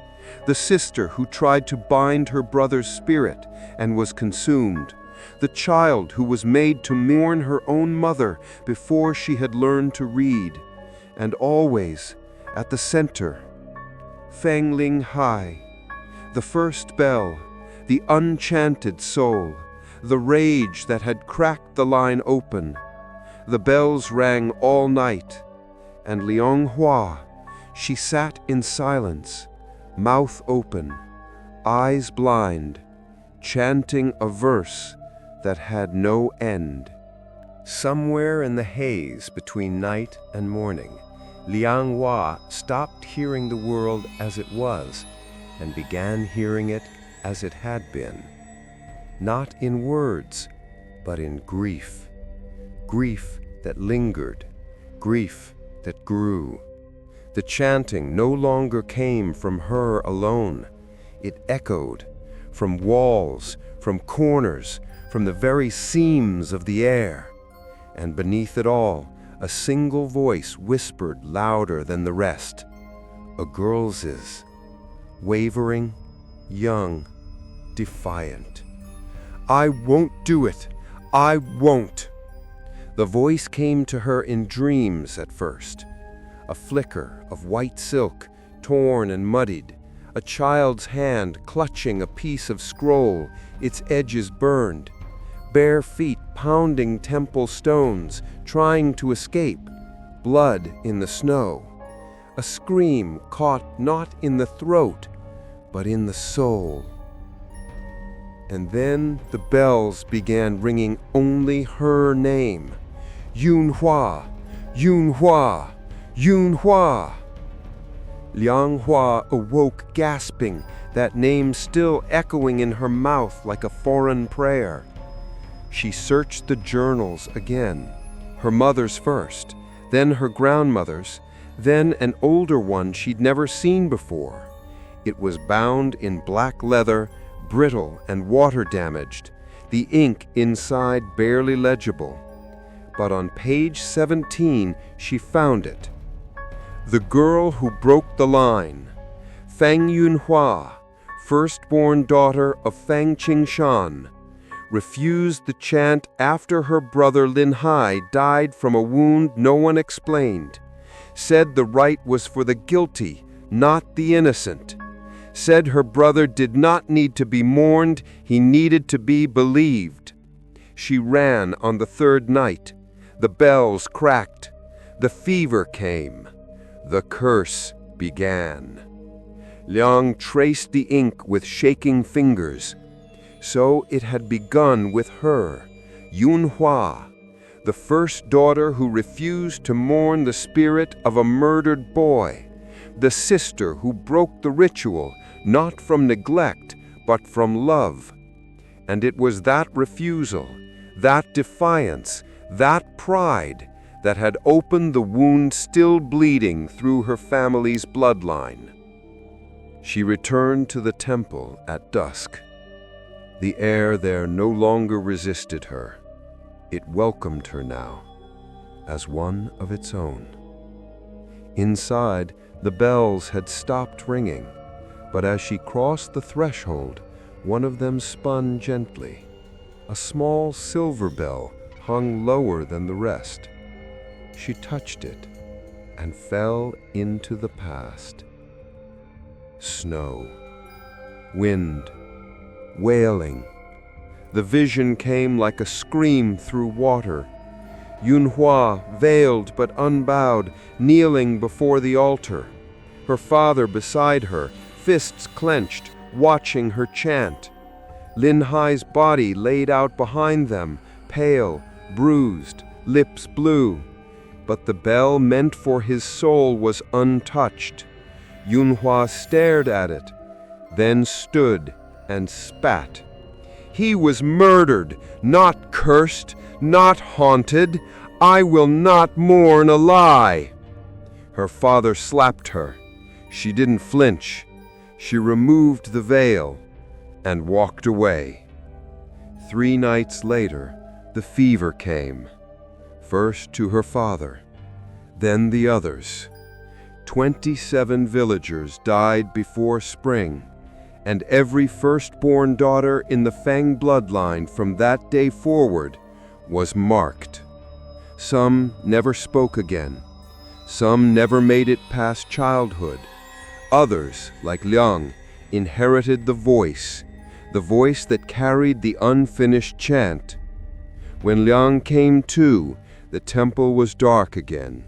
the sister who tried to bind her brother's spirit and was consumed, the child who was made to mourn her own mother before she had learned to read, and always, at the center, Feng Ling Hai, the first bell, the unchanted soul, the rage that had cracked the line open. The bells rang all night, and Liang Hua, she sat in silence, mouth open, eyes blind, chanting a verse that had no end. Somewhere in the haze between night and morning, Liang Hua stopped hearing the world as it was and began hearing it as it had been. Not in words, but in grief. Grief that lingered, grief that grew. The chanting no longer came from her alone. It echoed from walls, from corners, from the very seams of the air. And beneath it all, a single voice whispered louder than the rest. A girl's, wavering, young, defiant. I won't do it. I won't. The voice came to her in dreams at first. A flicker of white silk, torn and muddied. A child's hand clutching a piece of scroll, its edges burned. Bare feet pounding temple stones, trying to escape. Blood in the snow. A scream caught not in the throat, but in the soul. And then the bells began ringing only her name. Yunhua, Yunhua, Yunhua. Liang Hua awoke gasping, that name still echoing in her mouth like a foreign prayer. She searched the journals again, her mother's first, then her grandmother's, then an older one she'd never seen before. It was bound in black leather, brittle and water-damaged, the ink inside barely legible. But on page 17 she found it. The girl who broke the line, Feng Yunhua, firstborn daughter of Feng Qingshan, refused the chant after her brother Lin Hai died from a wound no one explained, said the rite was for the guilty, not the innocent, said her brother did not need to be mourned, he needed to be believed. She ran on the third night. The bells cracked. The fever came. The curse began. Liang traced the ink with shaking fingers. So it had begun with her, Yunhua, the first daughter who refused to mourn the spirit of a murdered boy, the sister who broke the ritual, not from neglect, but from love. And it was that refusal, that defiance, that pride that had opened the wound still bleeding through her family's bloodline. She returned to the temple at dusk. The air there no longer resisted her. It welcomed her now, as one of its own. Inside, the bells had stopped ringing, but as she crossed the threshold, one of them spun gently. A small silver bell hung lower than the rest. She touched it and fell into the past. Snow, wind, wailing. The vision came like a scream through water. Yunhua, veiled but unbowed, kneeling before the altar. Her father beside her, fists clenched, watching her chant. Lin Hai's body laid out behind them, pale, bruised, lips blue. But the bell meant for his soul was untouched. Yunhua stared at it, then stood and spat. He was murdered, not cursed, not haunted. I will not mourn a lie. Her father slapped her. She didn't flinch. She removed the veil and walked away. 3 nights later, the fever came. First to her father, then the others. 27 villagers died before spring, and every firstborn daughter in the Feng bloodline from that day forward was marked. Some never spoke again. Some never made it past childhood. Others, like Liang, inherited the voice that carried the unfinished chant. When Liang came to, the temple was dark again.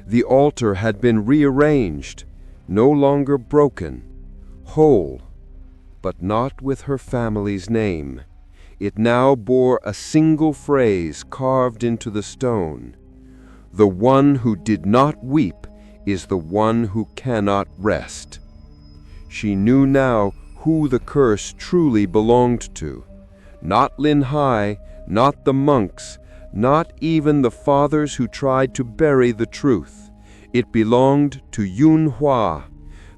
The altar had been rearranged, no longer broken, whole, but not with her family's name. It now bore a single phrase carved into the stone. The one who did not weep is the one who cannot rest. She knew now who the curse truly belonged to. Not Lin Hai, not the monks, not even the fathers who tried to bury the truth. It belonged to Yunhua,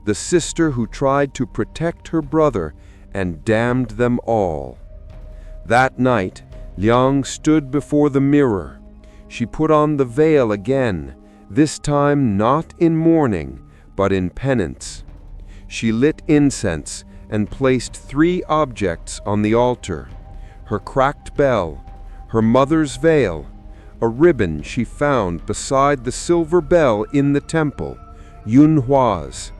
the sister who tried to protect her brother and damned them all. That night, Liang stood before the mirror. She put on the veil again, this time not in mourning, but in penance. She lit incense and placed 3 objects on the altar: her cracked bell, her mother's veil, a ribbon she found beside the silver bell in the temple, Yunhua's.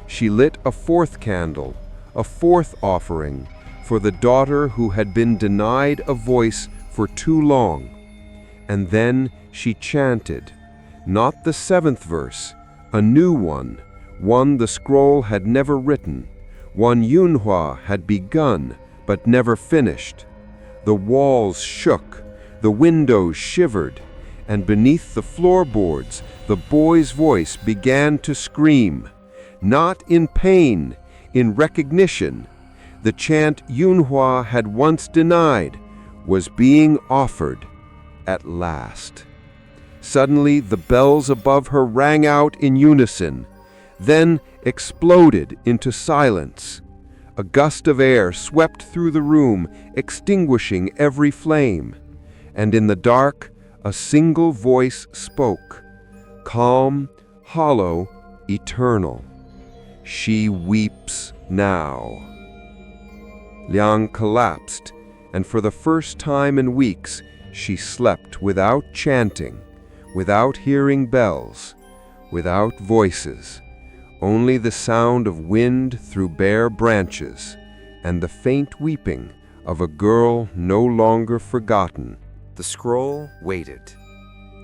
She lit a 4th candle, a 4th offering, for the daughter who had been denied a voice for too long. And then she chanted, not the 7th verse, a new one the scroll had never written, one Yunhua had begun but never finished. The walls shook, the windows shivered, and beneath the floorboards the boy's voice began to scream, not in pain, in recognition. The chant Yunhua had once denied was being offered at last. Suddenly the bells above her rang out in unison, then exploded into silence. A gust of air swept through the room, extinguishing every flame. And in the dark, a single voice spoke, calm, hollow, eternal. She weeps now. Liang collapsed, and for the first time in weeks, she slept without chanting, without hearing bells, without voices, only the sound of wind through bare branches, and the faint weeping of a girl no longer forgotten. The scroll waited.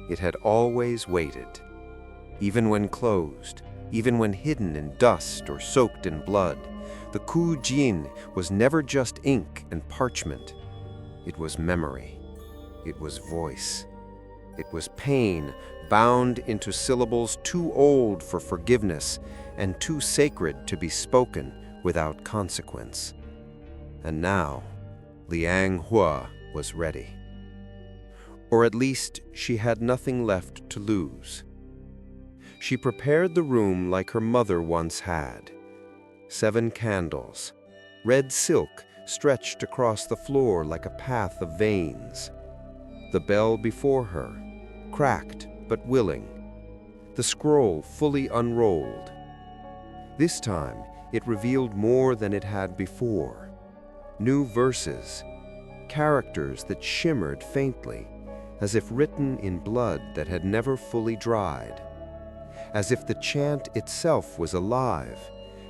It had always waited. Even when closed, even when hidden in dust or soaked in blood, the Ku Jin was never just ink and parchment. It was memory. It was voice. It was pain bound into syllables too old for forgiveness and too sacred to be spoken without consequence. And now, Liang Hua was ready. Or at least she had nothing left to lose. She prepared the room like her mother once had. 7 candles, red silk stretched across the floor like a path of veins. The bell before her, cracked but willing. The scroll fully unrolled. This time, it revealed more than it had before. New verses, characters that shimmered faintly, as if written in blood that had never fully dried. As if the chant itself was alive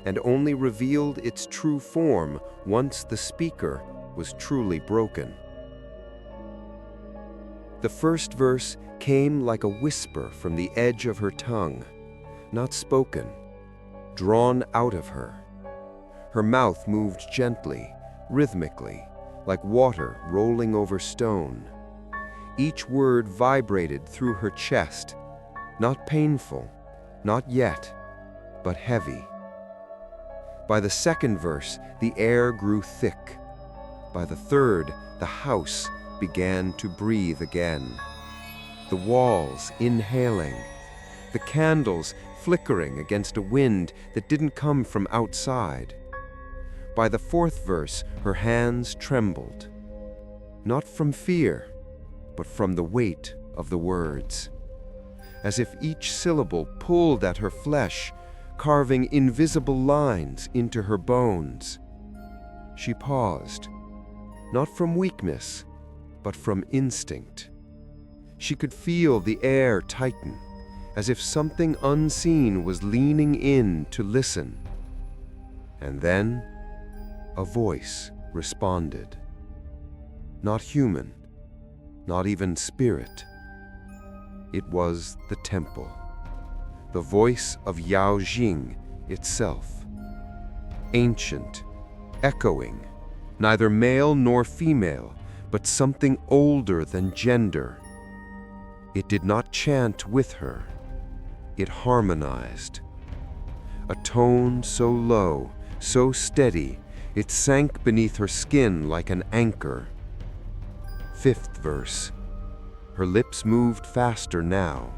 and only revealed its true form once the speaker was truly broken. The first verse came like a whisper from the edge of her tongue, not spoken, drawn out of her. Her mouth moved gently, rhythmically, like water rolling over stone. Each word vibrated through her chest, not painful, not yet, but heavy. By the second verse, the air grew thick. By the third, the house began to breathe again. The walls inhaling, the candles flickering against a wind that didn't come from outside. By the fourth verse, her hands trembled, not from fear, but from the weight of the words, as if each syllable pulled at her flesh, carving invisible lines into her bones. She paused, not from weakness, but from instinct. She could feel the air tighten, as if something unseen was leaning in to listen. And then, a voice responded. Not human, not even spirit. It was the temple, the voice of Yaojing itself. Ancient, echoing, neither male nor female, but something older than gender. It did not chant with her. It harmonized. A tone so low, so steady, it sank beneath her skin like an anchor. Fifth verse. Her lips moved faster now.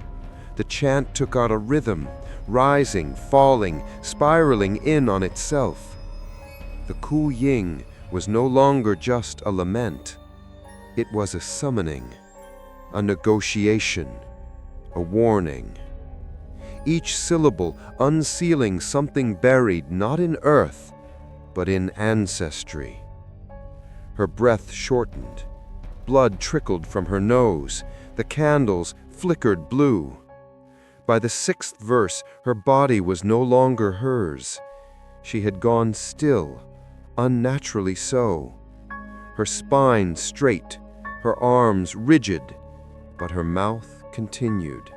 The chant took on a rhythm, rising, falling, spiraling in on itself. The Ku Ying was no longer just a lament. It was a summoning, a negotiation, a warning. Each syllable unsealing something buried not in earth, but in ancestry. Her breath shortened. Blood trickled from her nose. The candles flickered blue. By the sixth verse, her body was no longer hers. She had gone still, unnaturally so. Her spine straight, her arms rigid, but her mouth continued.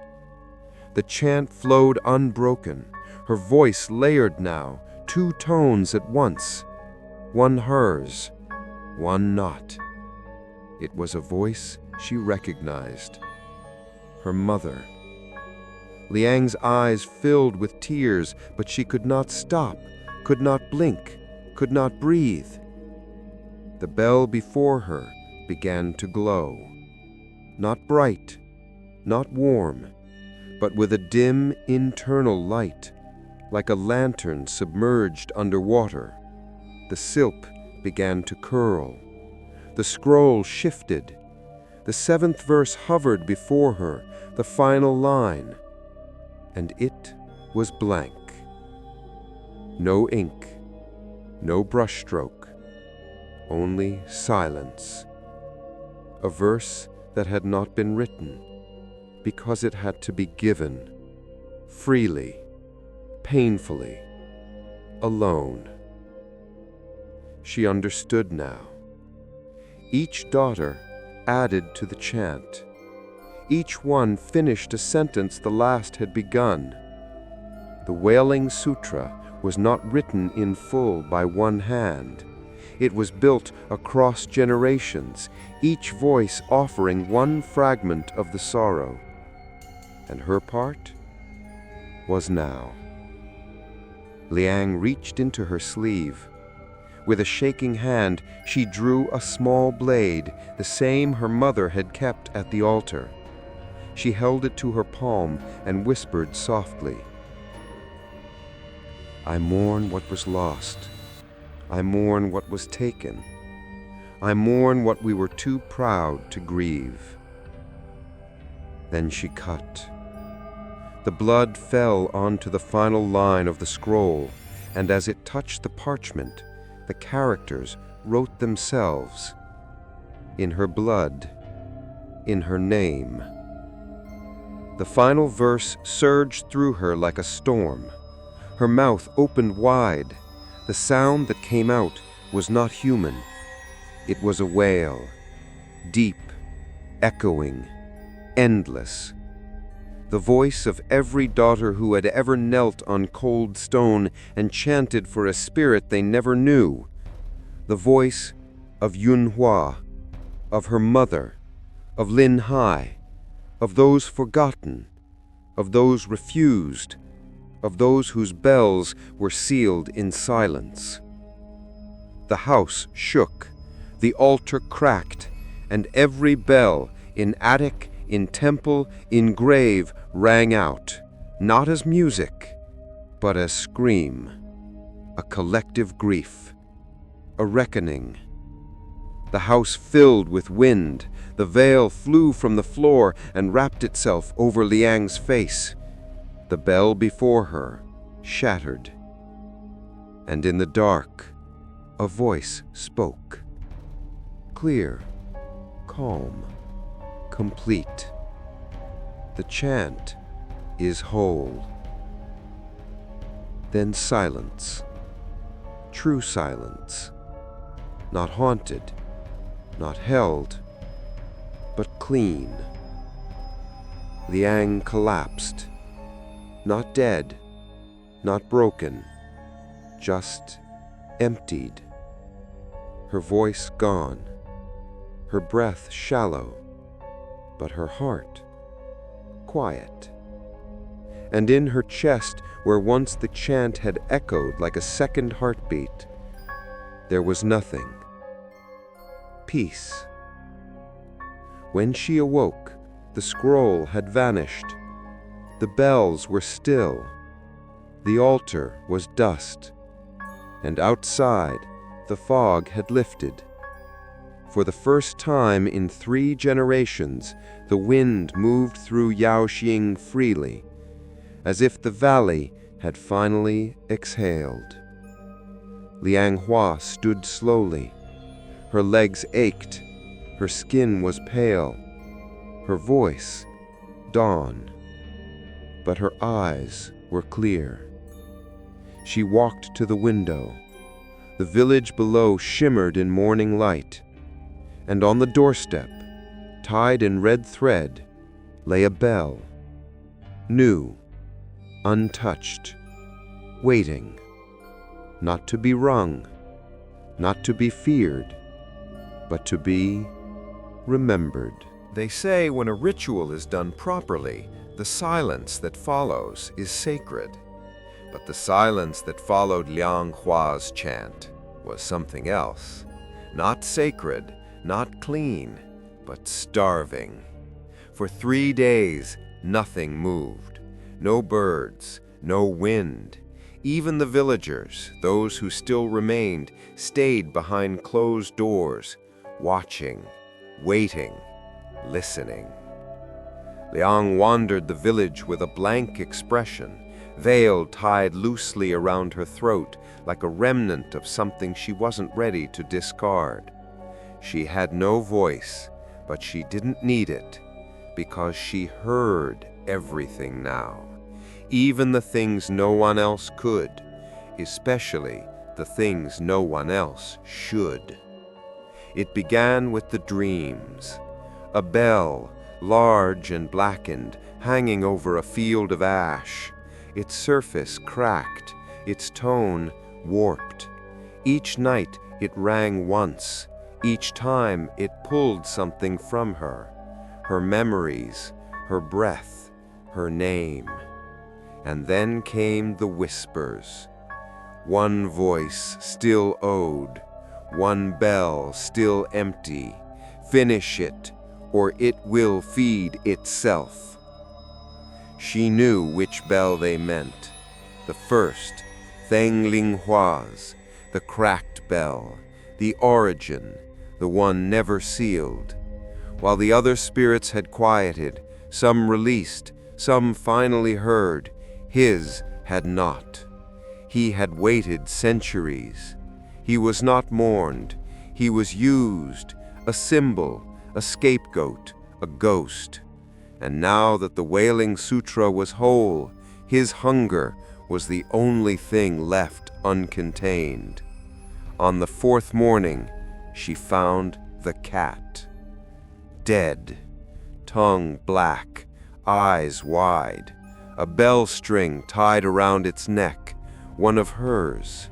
The chant flowed unbroken, her voice layered now, 2 tones at once, one hers, one not. It was a voice she recognized. Her mother. Liang's eyes filled with tears, but she could not stop, could not blink, could not breathe. The bell before her began to glow. Not bright, not warm, but with a dim internal light, like a lantern submerged underwater. The silk began to curl. The scroll shifted. The 7th verse hovered before her, the final line, and it was blank. No ink, no brushstroke, only silence. A verse that had not been written, because it had to be given, freely, painfully, alone. She understood now. Each daughter added to the chant. Each one finished a sentence the last had begun. The Wailing Sutra was not written in full by one hand. It was built across generations, each voice offering one fragment of the sorrow. And her part was now. Liang reached into her sleeve. With a shaking hand, she drew a small blade, the same her mother had kept at the altar. She held it to her palm and whispered softly, "I mourn what was lost. I mourn what was taken. I mourn what we were too proud to grieve." Then she cut. The blood fell onto the final line of the scroll, and as it touched the parchment, the characters wrote themselves. In her blood, in her name. The final verse surged through her like a storm. Her mouth opened wide. The sound that came out was not human. It was a wail, deep, echoing, endless. The voice of every daughter who had ever knelt on cold stone and chanted for a spirit they never knew. The voice of Yunhua, of her mother, of Lin Hai, of those forgotten, of those refused, of those whose bells were sealed in silence. The house shook, the altar cracked, and every bell in attic, in temple, in grave rang out, not as music, but as scream, a collective grief, a reckoning. The house filled with wind. The veil flew from the floor and wrapped itself over Liang's face. The bell before her shattered. And in the dark, a voice spoke. Clear, calm, complete. The chant is whole. Then silence. True silence. Not haunted, not held, but clean. Liang collapsed. Not dead, not broken, just emptied. Her voice gone, her breath shallow, but her heart quiet. And in her chest, where once the chant had echoed like a second heartbeat, there was nothing. Peace. When she awoke, the scroll had vanished. The bells were still. The altar was dust. And outside, the fog had lifted. For the first time in 3 generations, the wind moved through Yaojing freely, as if the valley had finally exhaled. Liang Hua stood slowly. Her legs ached. Her skin was pale. Her voice dawn. But her eyes were clear. She walked to the window. The village below shimmered in morning light. And on the doorstep, tied in red thread, lay a bell. New, untouched, waiting. Not to be rung, not to be feared, but to be remembered. They say when a ritual is done properly, the silence that follows is sacred. But the silence that followed Liang Hua's chant was something else. Not sacred, not clean, but starving. For 3 days, nothing moved. No birds, no wind. Even the villagers, those who still remained, stayed behind closed doors, watching, waiting, listening. Liang wandered the village with a blank expression, veil tied loosely around her throat like a remnant of something she wasn't ready to discard. She had no voice, but she didn't need it, because she heard everything now. Even the things no one else could, especially the things no one else should. It began with the dreams. A bell, large and blackened, hanging over a field of ash. Its surface cracked, its tone warped. Each night It rang once. Each time it pulled something from her. Her memories, her breath, her name. And then came the whispers. One voice still owed, one bell still empty. Finish it, or it will feed itself. She knew which bell they meant. The first, Theng Ling Hua's, the cracked bell, the origin, the one never sealed. While the other spirits had quieted, some released, some finally heard, his had not. He had waited centuries. He was not mourned. He was used, a symbol, a scapegoat, a ghost. And now that the Wailing Sutra was whole, his hunger was the only thing left uncontained. On the fourth morning, she found the cat. Dead, tongue black, eyes wide, a bell string tied around its neck, one of hers.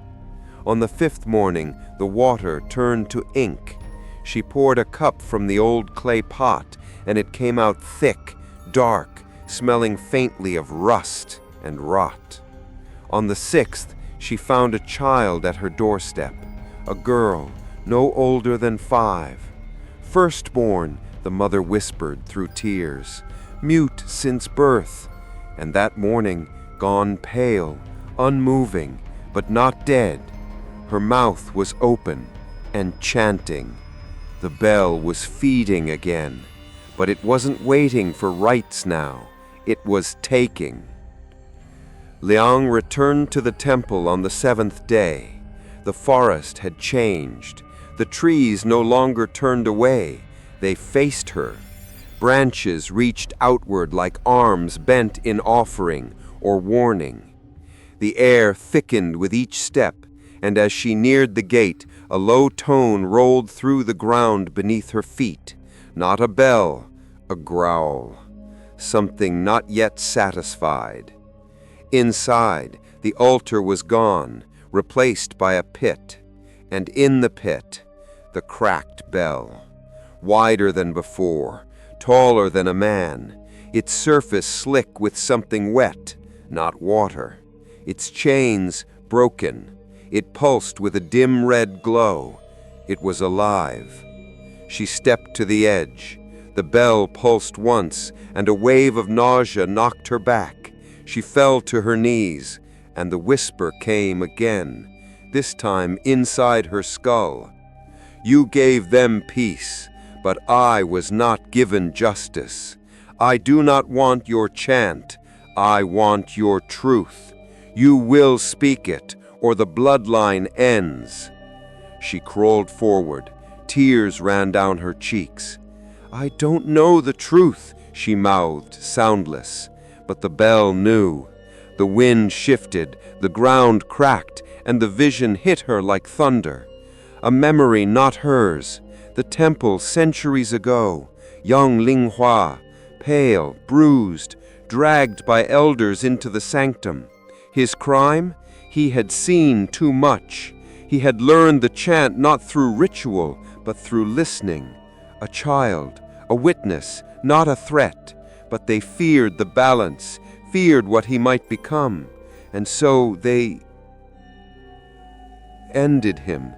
On the fifth morning, the water turned to ink. She poured a cup from the old clay pot, and it came out thick, dark, smelling faintly of rust and rot. On the sixth, she found a child at her doorstep, a girl, no older than 5. Firstborn, the mother whispered through tears, mute since birth, and that morning gone pale, unmoving, but not dead. Her mouth was open and chanting. The bell was feeding again, but it wasn't waiting for rites now. It was taking. Liang returned to the temple on the 7th day. The forest had changed. The trees no longer turned away. They faced her. Branches reached outward like arms bent in offering or warning. The air thickened with each step, and as she neared the gate, a low tone rolled through the ground beneath her feet. Not a bell, a growl. Something not yet satisfied. Inside, the altar was gone, replaced by a pit, and in the pit, the cracked bell. Wider than before, taller than a man, its surface slick with something wet, not water. Its chains broken. It pulsed with a dim red glow. It was alive. She stepped to the edge. The bell pulsed once, and a wave of nausea knocked her back. She fell to her knees, and the whisper came again, this time inside her skull. You gave them peace, but I was not given justice. I do not want your chant. I want your truth. You will speak it, or the bloodline ends. She crawled forward. Tears ran down her cheeks. I don't know the truth, she mouthed, soundless. But the bell knew. The wind shifted, the ground cracked, and the vision hit her like thunder. A memory not hers. The temple centuries ago. Young Ling Hua, pale, bruised, dragged by elders into the sanctum. His crime? He had seen too much. He had learned the chant not through ritual, but through listening. A child, a witness, not a threat. But they feared the balance, feared what he might become, and so they ended him,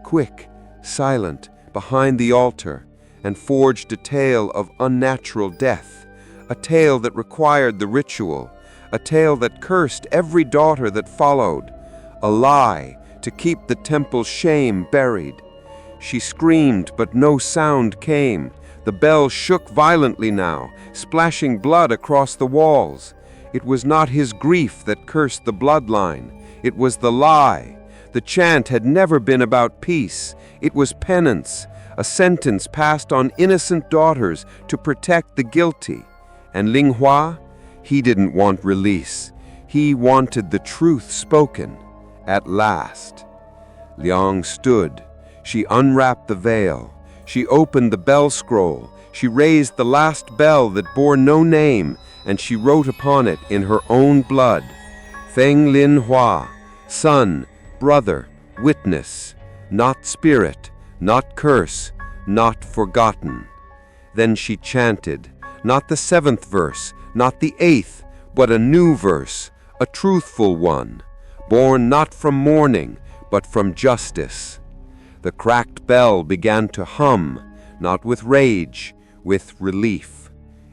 quick, silent, behind the altar, and forged a tale of unnatural death, a tale that required the ritual, a tale that cursed every daughter that followed, a lie to keep the temple's shame buried. She screamed, but no sound came. The bell shook violently now, splashing blood across the walls. It was not his grief that cursed the bloodline. It was the lie. The chant had never been about peace. It was penance, a sentence passed on innocent daughters to protect the guilty. And Ling Hua? He didn't want release. He wanted the truth spoken. At last. Liang stood. She unwrapped the veil. She opened the bell scroll. She raised the last bell that bore no name, and she wrote upon it in her own blood, Feng Lin Hua, son, brother, witness. not spirit, not curse, not forgotten. Then she chanted, not the 7th verse, not the 8th, but a new verse, a truthful one, born not from mourning, but from justice. The cracked bell began to hum, not with rage, with relief.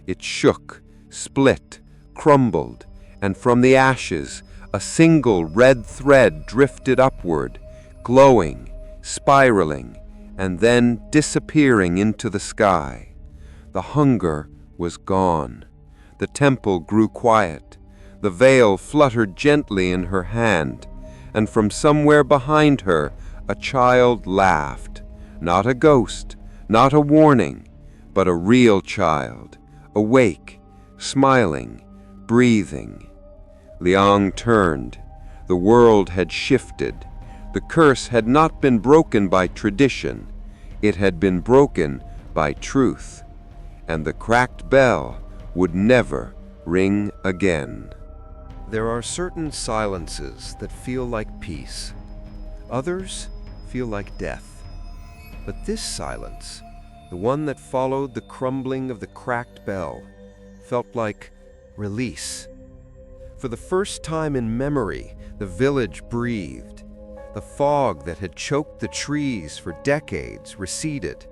It shook, split, crumbled, and from the ashes a single red thread drifted upward, glowing, spiraling, and then disappearing into the sky. The hunger was gone. The temple grew quiet. The veil fluttered gently in her hand, and from somewhere behind her a child laughed. Not a ghost, not a warning, but a real child, awake, smiling, breathing. Liang turned. The world had shifted. The curse had not been broken by tradition. It had been broken by truth. And the cracked bell would never ring again. There are certain silences that feel like peace. Others feel like death. But this silence, the one that followed the crumbling of the cracked bell, felt like release. For the first time in memory, the village breathed. The fog that had choked the trees for decades receded.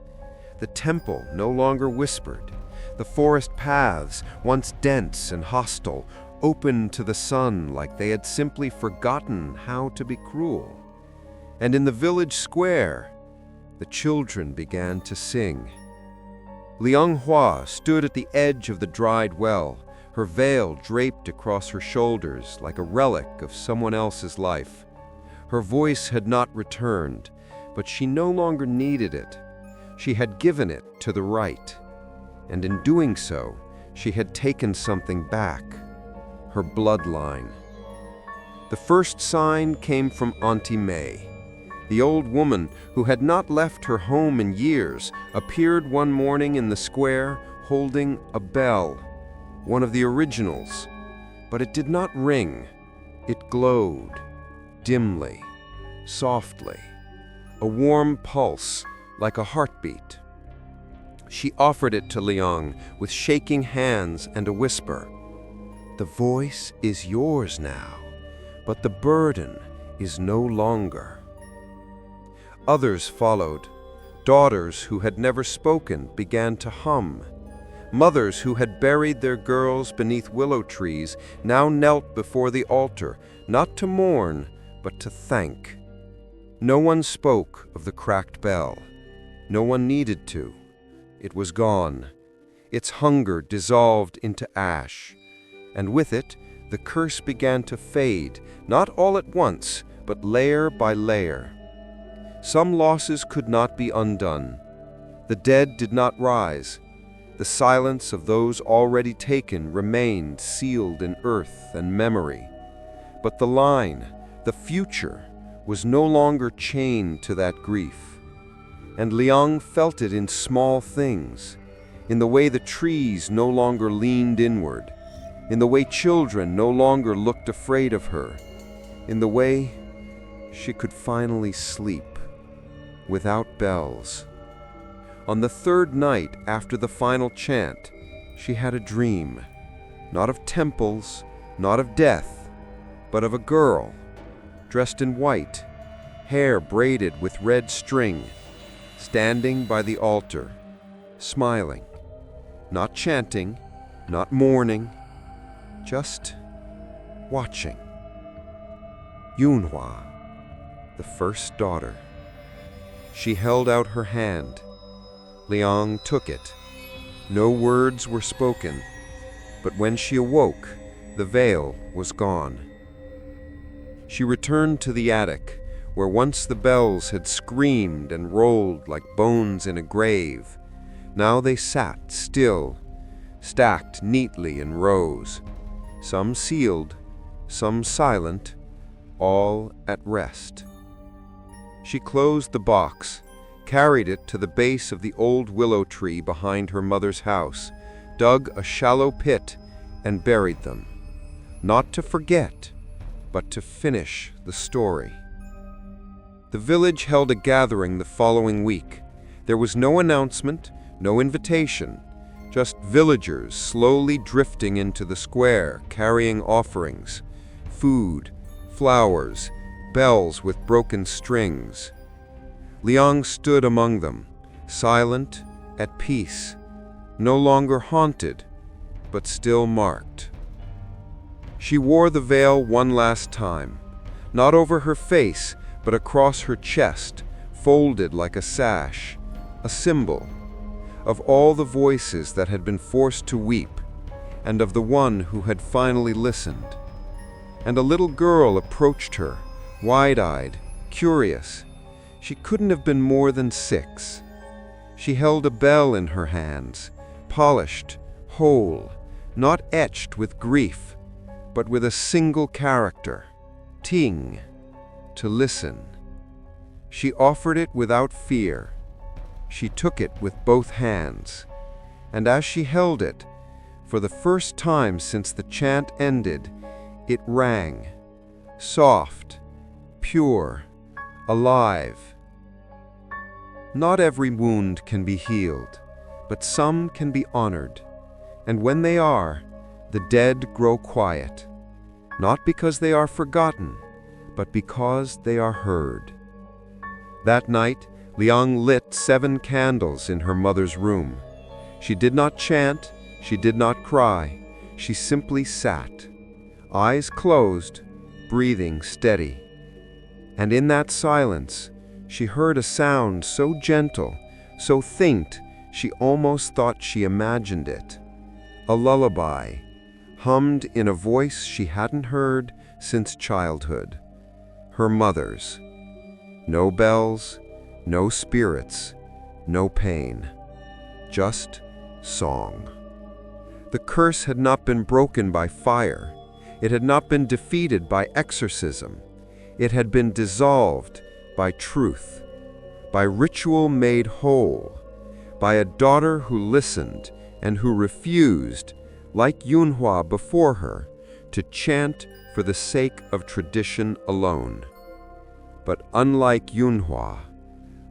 The temple no longer whispered. The forest paths, once dense and hostile, opened to the sun like they had simply forgotten how to be cruel. And in the village square, the children began to sing. Liang Hua stood at the edge of the dried well, her veil draped across her shoulders like a relic of someone else's life. Her voice had not returned, but she no longer needed it. She had given it to the right, and in doing so, she had taken something back, her bloodline. The first sign came from Auntie May. The old woman, who had not left her home in years, appeared one morning in the square holding a bell, one of the originals. But it did not ring. It glowed, dimly, softly, a warm pulse like a heartbeat. She offered it to Liang with shaking hands and a whisper. "The voice is yours now, but the burden is no longer." Others followed. Daughters who had never spoken began to hum. Mothers who had buried their girls beneath willow trees now knelt before the altar, not to mourn, but to thank. No one spoke of the cracked bell. No one needed to. It was gone. Its hunger dissolved into ash. And with it, the curse began to fade, not all at once, but layer by layer. Some losses could not be undone. The dead did not rise. The silence of those already taken remained sealed in earth and memory. But the line, the future, was no longer chained to that grief. And Liang felt it in small things, in the way the trees no longer leaned inward, in the way children no longer looked afraid of her, in the way she could finally sleep without bells. On the third night after the final chant, she had a dream, not of temples, not of death, but of a girl, dressed in white, hair braided with red string, standing by the altar, smiling, not chanting, not mourning, just watching. Yunhua, the first daughter. She held out her hand. Liang took it. No words were spoken, but when she awoke, the veil was gone. She returned to the attic, where once the bells had screamed and rolled like bones in a grave. Now they sat still, stacked neatly in rows, some sealed, some silent, all at rest. She closed the box, carried it to the base of the old willow tree behind her mother's house, dug a shallow pit, and buried them, not to forget, but to finish the story. The village held a gathering the following week. There was no announcement, no invitation, just villagers slowly drifting into the square, carrying offerings, food, flowers, bells with broken strings. Liang stood among them, silent, at peace, no longer haunted, but still marked. She wore the veil one last time, not over her face, but across her chest, folded like a sash, a symbol of all the voices that had been forced to weep, and of the one who had finally listened. And a little girl approached her, wide-eyed, curious. She couldn't have been more than 6. She held a bell in her hands, polished, whole, not etched with grief, but with a single character, ting, to listen. She offered it without fear. She took it with both hands, and as she held it, for the first time since the chant ended, it rang, soft, pure, alive. Not every wound can be healed, but some can be honored, and when they are, the dead grow quiet, not because they are forgotten, but because they are heard. That night, Liang lit 7 candles in her mother's room. She did not chant, she did not cry, she simply sat, eyes closed, breathing steady. And in that silence, she heard a sound so gentle, so faint, she almost thought she imagined it. A lullaby, hummed in a voice she hadn't heard since childhood. Her mother's. No bells, no spirits, no pain. Just song. The curse had not been broken by fire. It had not been defeated by exorcism. It had been dissolved by truth, by ritual made whole, by a daughter who listened and who refused, like Yunhua before her, to chant for the sake of tradition alone. But unlike Yunhua,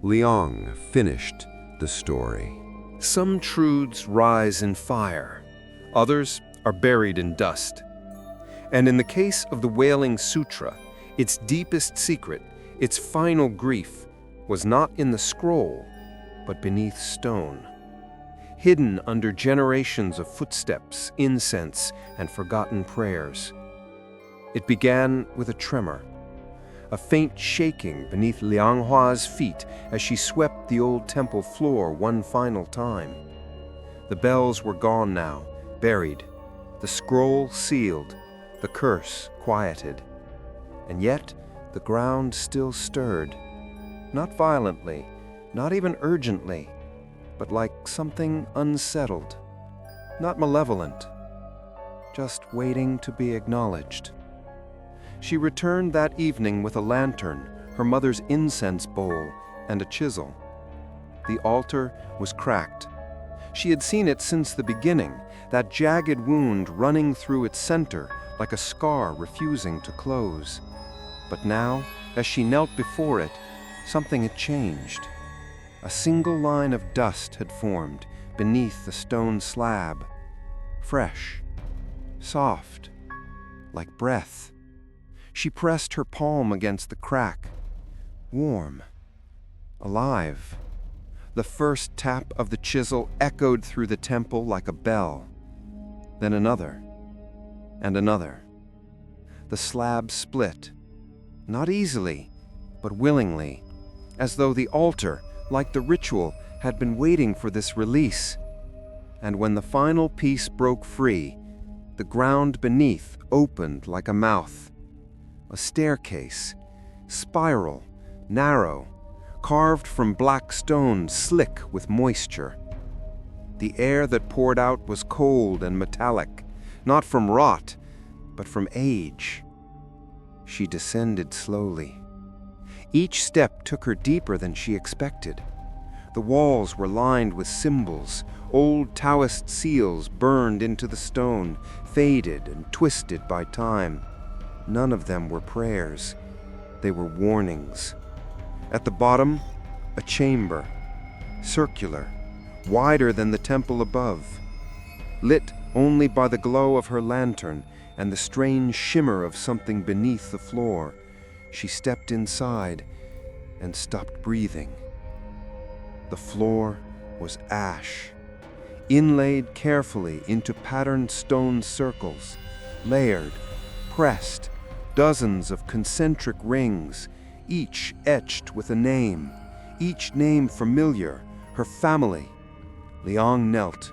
Liang finished the story. Some truths rise in fire, others are buried in dust. And in the case of the Wailing Sutra, its deepest secret, its final grief, was not in the scroll, but beneath stone, hidden under generations of footsteps, incense, and forgotten prayers. It began with a tremor, a faint shaking beneath Liang Hua's feet as she swept the old temple floor one final time. The bells were gone now, buried, the scroll sealed, the curse quieted. And yet the ground still stirred, not violently, not even urgently, but like something unsettled, not malevolent, just waiting to be acknowledged. She returned that evening with a lantern, her mother's incense bowl, and a chisel. The altar was cracked. She had seen it since the beginning, that jagged wound running through its center like a scar refusing to close. But now, as she knelt before it, something had changed. A single line of dust had formed beneath the stone slab, fresh, soft, like breath. She pressed her palm against the crack, warm, alive. The first tap of the chisel echoed through the temple like a bell. Then another, and another. The slab split, not easily, but willingly, as though the altar, like the ritual, had been waiting for this release. And when the final piece broke free, the ground beneath opened like a mouth. A staircase, spiral, narrow, carved from black stone slick with moisture. The air that poured out was cold and metallic, not from rot, but from age. She descended slowly. Each step took her deeper than she expected. The walls were lined with symbols, old Taoist seals burned into the stone, faded and twisted by time. None of them were prayers. They were warnings. At the bottom, a chamber, circular, wider than the temple above, lit only by the glow of her lantern and the strange shimmer of something beneath the floor. She stepped inside and stopped breathing. The floor was ash, inlaid carefully into patterned stone circles, layered, pressed, dozens of concentric rings, each etched with a name, each name familiar, her family. Liang knelt.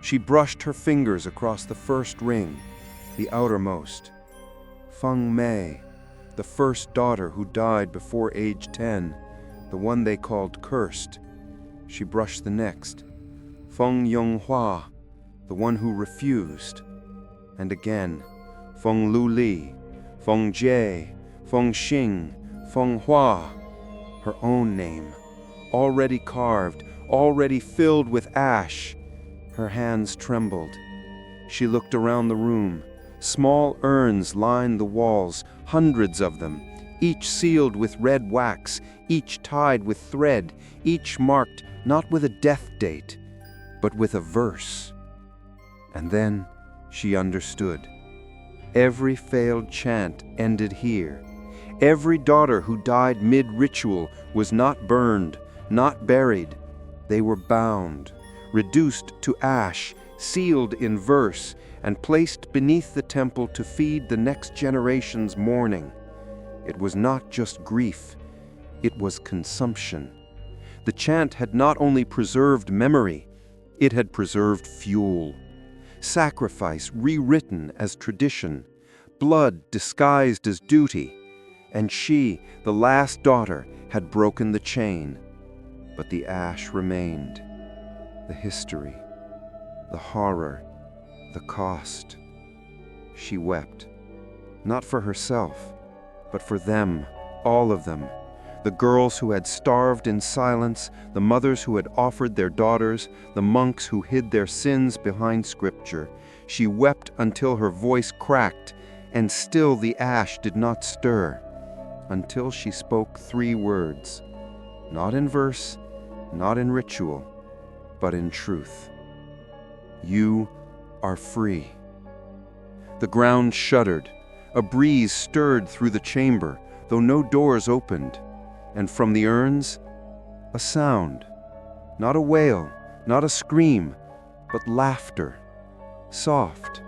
She brushed her fingers across the first ring, the outermost. Feng Mei, the first daughter who died before age 10, the one they called cursed. She brushed the next. Feng Yonghua, the one who refused. And again, Feng Luli, Feng Jie, Feng Xing, Feng Hua, her own name, already carved, already filled with ash. Her hands trembled. She looked around the room. Small urns lined the walls, hundreds of them, each sealed with red wax, each tied with thread, each marked not with a death date, but with a verse. And then she understood. Every failed chant ended here. Every daughter who died mid-ritual was not burned, not buried. They were bound, reduced to ash, sealed in verse, and placed beneath the temple to feed the next generation's mourning. It was not just grief, it was consumption. The chant had not only preserved memory, it had preserved fuel. Sacrifice rewritten as tradition, blood disguised as duty, and she, the last daughter, had broken the chain. But the ash remained. The history, the horror, the cost. She wept, not for herself, but for them, all of them. The girls who had starved in silence, the mothers who had offered their daughters, the monks who hid their sins behind scripture. She wept until her voice cracked, and still the ash did not stir, until she spoke 3 words, not in verse, not in ritual, but in truth. You are free. The ground shuddered. A breeze stirred through the chamber, though no doors opened. And from the urns, a sound. Not a wail, not a scream, but laughter. Soft,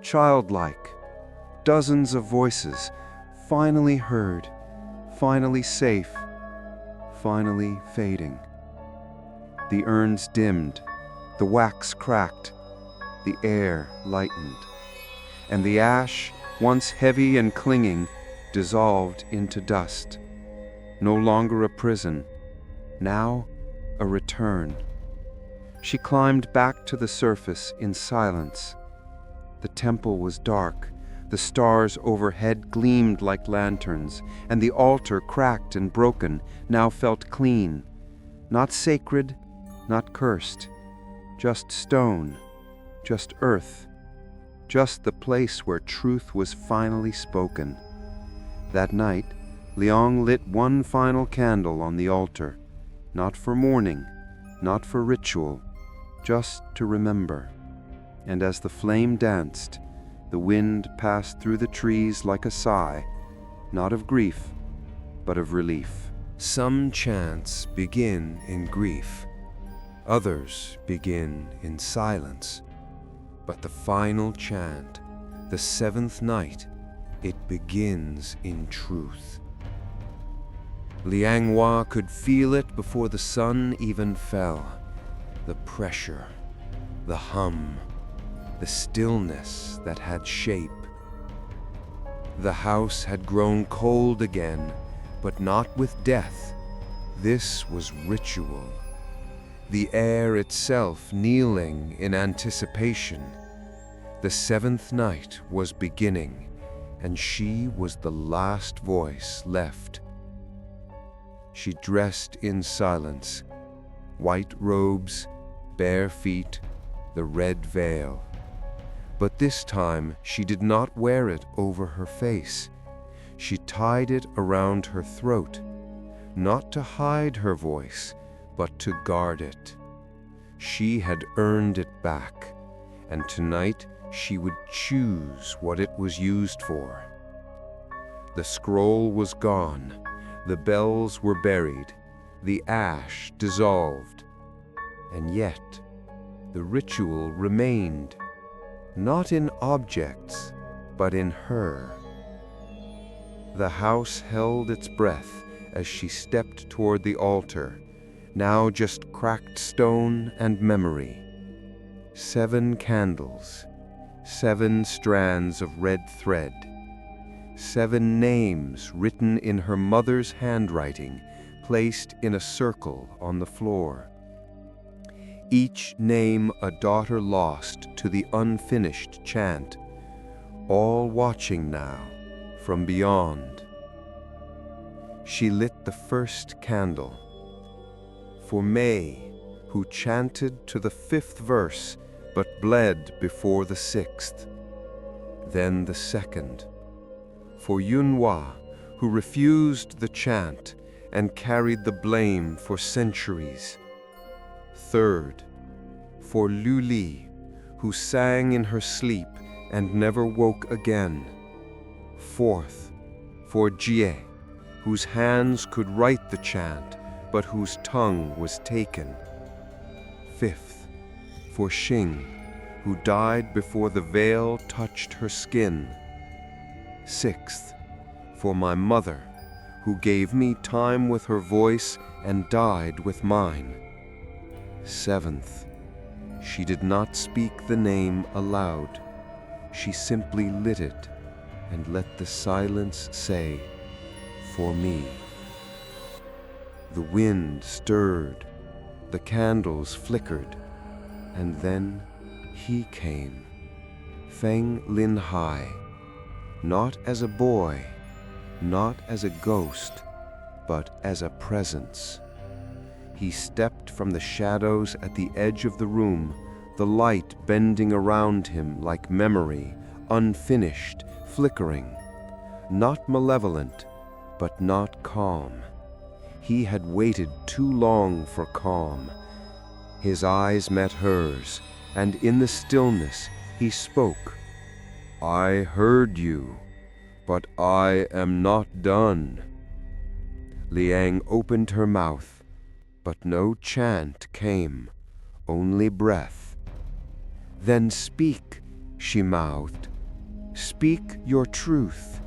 childlike. Dozens of voices, finally heard, finally safe, finally fading. The urns dimmed, the wax cracked, the air lightened, and the ash, once heavy and clinging, dissolved into dust. No longer a prison, now a return. She climbed back to the surface in silence. The temple was dark, the stars overhead gleamed like lanterns, and the altar, cracked and broken, now felt clean. Not sacred, not cursed, just stone, just earth, just the place where truth was finally spoken. That night, Liang lit one final candle on the altar, not for mourning, not for ritual, just to remember. And as the flame danced, the wind passed through the trees like a sigh, not of grief, but of relief. Some chants begin in grief. Others begin in silence. But the final chant, the 7th night, it begins in truth. Liang Hua could feel it before the sun even fell. The pressure, the hum, the stillness that had shape. The house had grown cold again, but not with death. This was ritual. The air itself kneeling in anticipation. The 7th night was beginning, and she was the last voice left. She dressed in silence, white robes, bare feet, the red veil. But this time she did not wear it over her face. She tied it around her throat, not to hide her voice, but to guard it. She had earned it back, and tonight she would choose what it was used for. The scroll was gone, the bells were buried, the ash dissolved, and yet the ritual remained, not in objects, but in her. The house held its breath as she stepped toward the altar, now just cracked stone and memory. 7 candles, 7 strands of red thread, 7 names written in her mother's handwriting, placed in a circle on the floor. Each name a daughter lost to the unfinished chant, all watching now from beyond. She lit the first candle. For May, who chanted to the 5th verse, but bled before the 6th. Then the 2nd. For Yunhua, who refused the chant and carried the blame for centuries. 3rd. For Lu Li, who sang in her sleep and never woke again. 4th. For Jie, whose hands could write the chant, but whose tongue was taken. 5th. For Xing, who died before the veil touched her skin. 6th. For my mother, who gave me time with her voice and died with mine. 7th. She did not speak the name aloud. She simply lit it and let the silence say, "For me." The wind stirred, the candles flickered, and then he came, Feng Lin Hai, not as a boy, not as a ghost, but as a presence. He stepped from the shadows at the edge of the room, the light bending around him like memory, unfinished, flickering, not malevolent, but not calm. He had waited too long for calm. His eyes met hers, and in the stillness he spoke. "I heard you, but I am not done." Liang opened her mouth, but no chant came, only breath. "Then speak," she mouthed. "Speak your truth."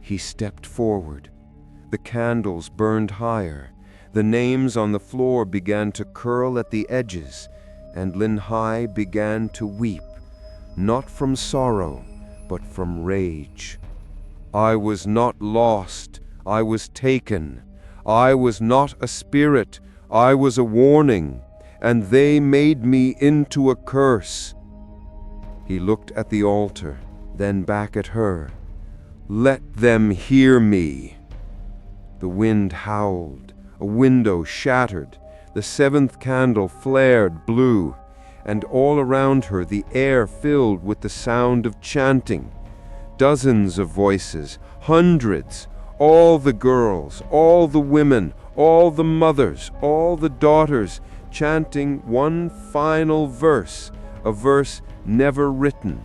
He stepped forward. The candles burned higher. The names on the floor began to curl at the edges, and Lin Hai began to weep, not from sorrow, but from rage. "I was not lost. I was taken. I was not a spirit. I was a warning, and they made me into a curse." He looked at the altar, then back at her. "Let them hear me." The wind howled, a window shattered, the 7th candle flared blue, and all around her the air filled with the sound of chanting. Dozens of voices, hundreds, all the girls, all the women, all the mothers, all the daughters, chanting one final verse, a verse never written.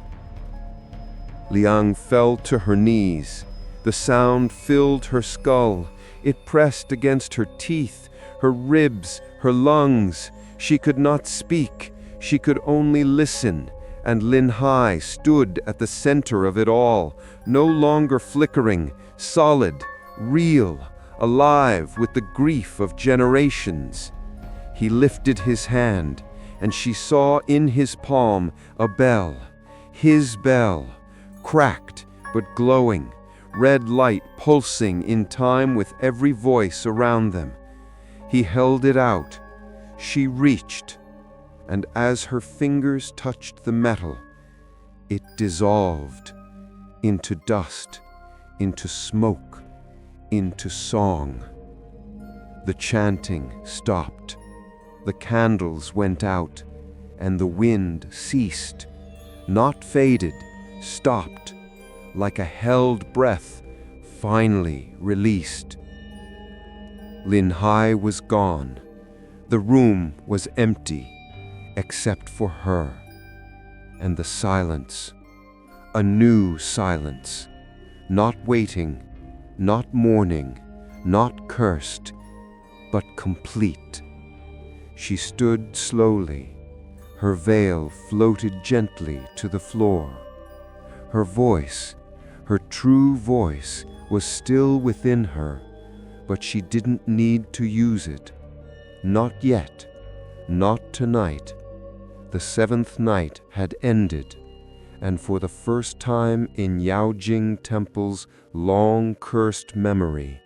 Liang fell to her knees. The sound filled her skull. It pressed against her teeth, her ribs, her lungs. She could not speak. She could only listen, and Lin Hai stood at the center of it all, no longer flickering, solid, real, alive with the grief of generations. He lifted his hand, and she saw in his palm a bell, his bell, cracked but glowing, red light pulsing in time with every voice around them. He held it out. She reached, and as her fingers touched the metal, it dissolved into dust, into smoke, into song. The chanting stopped. The candles went out, and the wind ceased, not faded, stopped, like a held breath finally released. Lin Hai was gone. The room was empty, except for her. And the silence, a new silence, not waiting, not mourning, not cursed, but complete. She stood slowly. Her veil floated gently to the floor. Her voice, her true voice, was still within her, but she didn't need to use it. Not yet, not tonight. The seventh night had ended, and for the first time in Yaojing Temple's long cursed memory,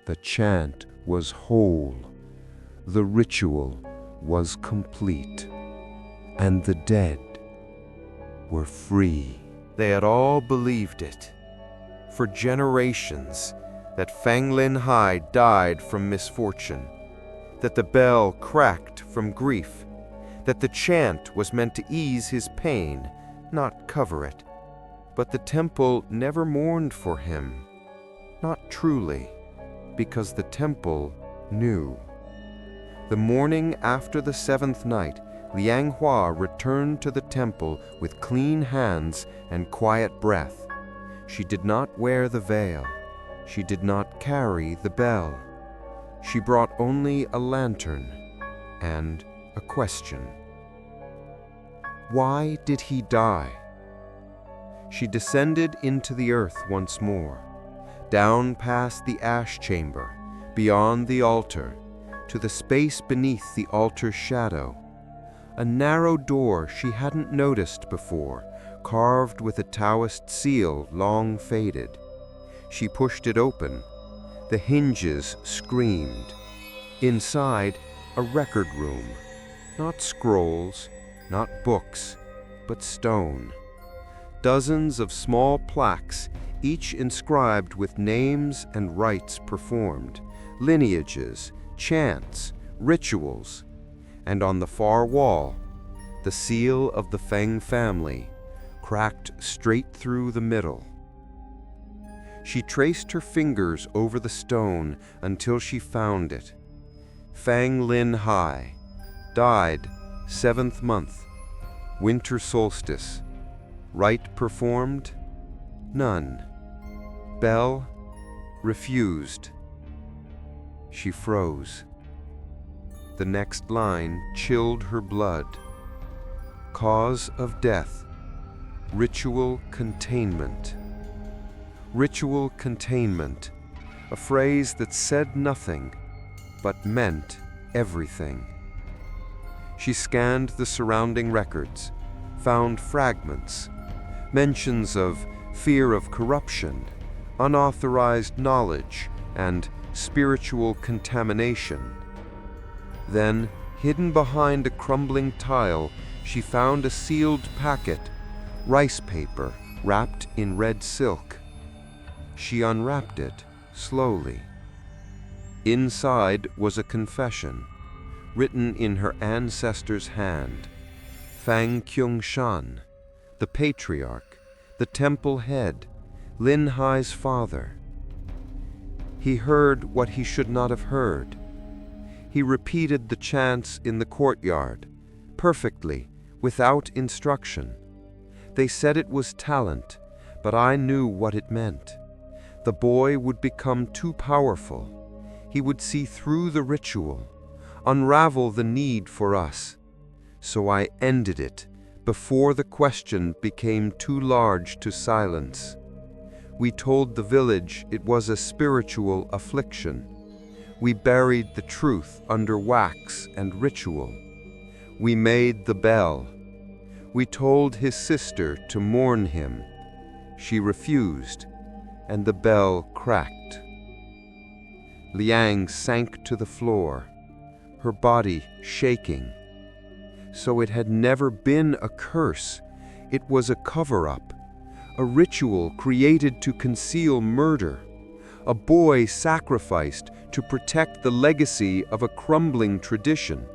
the chant was whole. The ritual was complete, and the dead were free. They had all believed it, for generations, that Fang Lin Hai died from misfortune, that the bell cracked from grief, that the chant was meant to ease his pain, not cover it. But the temple never mourned for him, not truly, because the temple knew. The morning after the seventh night, Anhui returned to the temple with clean hands and quiet breath. She did not wear the veil. She did not carry the bell. She brought only a lantern and a question. Why did he die? She descended into the earth once more, down past the ash chamber, beyond the altar, to the space beneath the altar's shadow. A narrow door she hadn't noticed before, carved with a Taoist seal long faded. She pushed it open. The hinges screamed. Inside, a record room. Not scrolls, not books, but stone. Dozens of small plaques, each inscribed with names and rites performed, lineages, chants, rituals, and on the far wall, the seal of the Feng family, cracked straight through the middle. She traced her fingers over the stone until she found it. Fang Lin Hai, died 7th month, winter solstice. Rite performed? None. Bell? Refused. She froze. The next line chilled her blood. Cause of death: ritual containment. Ritual containment, a phrase that said nothing, but meant everything. She scanned the surrounding records, found fragments, mentions of fear of corruption, unauthorized knowledge, and spiritual contamination. Then, hidden behind a crumbling tile, she found a sealed packet, rice paper wrapped in red silk. She unwrapped it slowly. Inside was a confession, written in her ancestor's hand. Fang Kyung-shan, the patriarch, the temple head, Lin Hai's father. He heard what he should not have heard. He repeated the chants in the courtyard, perfectly, without instruction. They said it was talent, but I knew what it meant. The boy would become too powerful. He would see through the ritual, unravel the need for us. So I ended it before the question became too large to silence. We told the village it was a spiritual affliction. We buried the truth under wax and ritual. We made the bell. We told his sister to mourn him. She refused, and the bell cracked. Liang sank to the floor, her body shaking. So it had never been a curse. It was a cover-up, a ritual created to conceal murder, a boy sacrificed to protect the legacy of a crumbling tradition.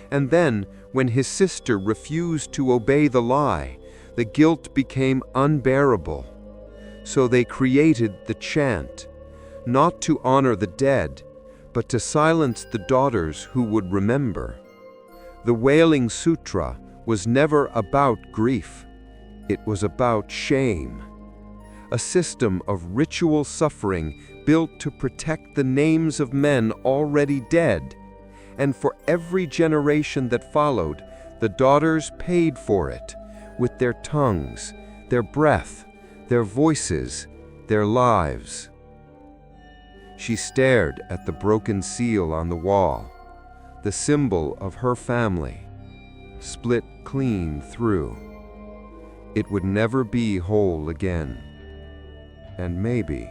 And then, when his sister refused to obey the lie, the guilt became unbearable. So they created the chant, not to honor the dead, but to silence the daughters who would remember. The Wailing Sutra was never about grief. It was about shame. A system of ritual suffering built to protect the names of men already dead. And for every generation that followed, the daughters paid for it with their tongues, their breath, their voices, their lives. She stared at the broken seal on the wall, the symbol of her family, split clean through. It would never be whole again. And maybe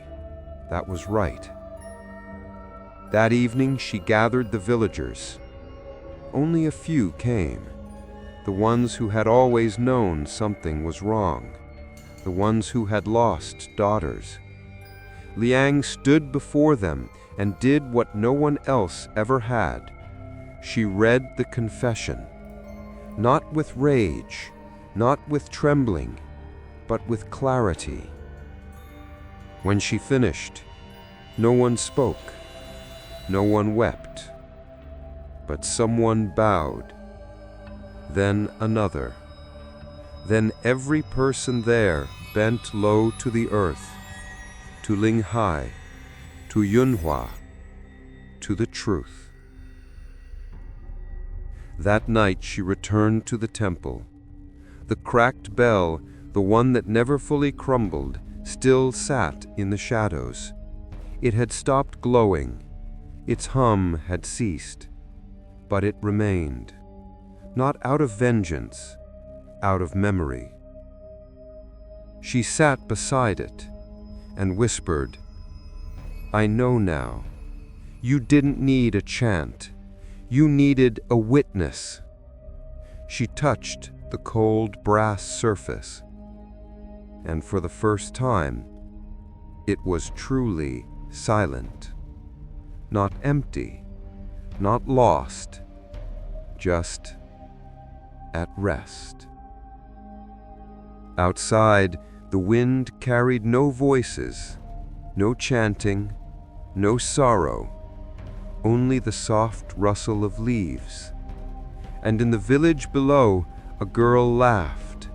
that was right. That evening she gathered the villagers. Only a few came, the ones who had always known something was wrong, the ones who had lost daughters. Liang stood before them and did what no one else ever had. She read the confession, not with rage, not with trembling, but with clarity. When she finished, no one spoke, no one wept, but someone bowed, then another. Then every person there bent low to the earth, to Linghai, to Yunhua, to the truth. That night she returned to the temple. The cracked bell, the one that never fully crumbled, still sat in the shadows. It had stopped glowing. Its hum had ceased. But it remained, not out of vengeance, out of memory. She sat beside it and whispered, "I know now. You didn't need a chant. You needed a witness." She touched the cold brass surface, and for the first time, it was truly silent. Not empty, not lost, just at rest. Outside, the wind carried no voices, no chanting, no sorrow, only the soft rustle of leaves. And in the village below, a girl laughed,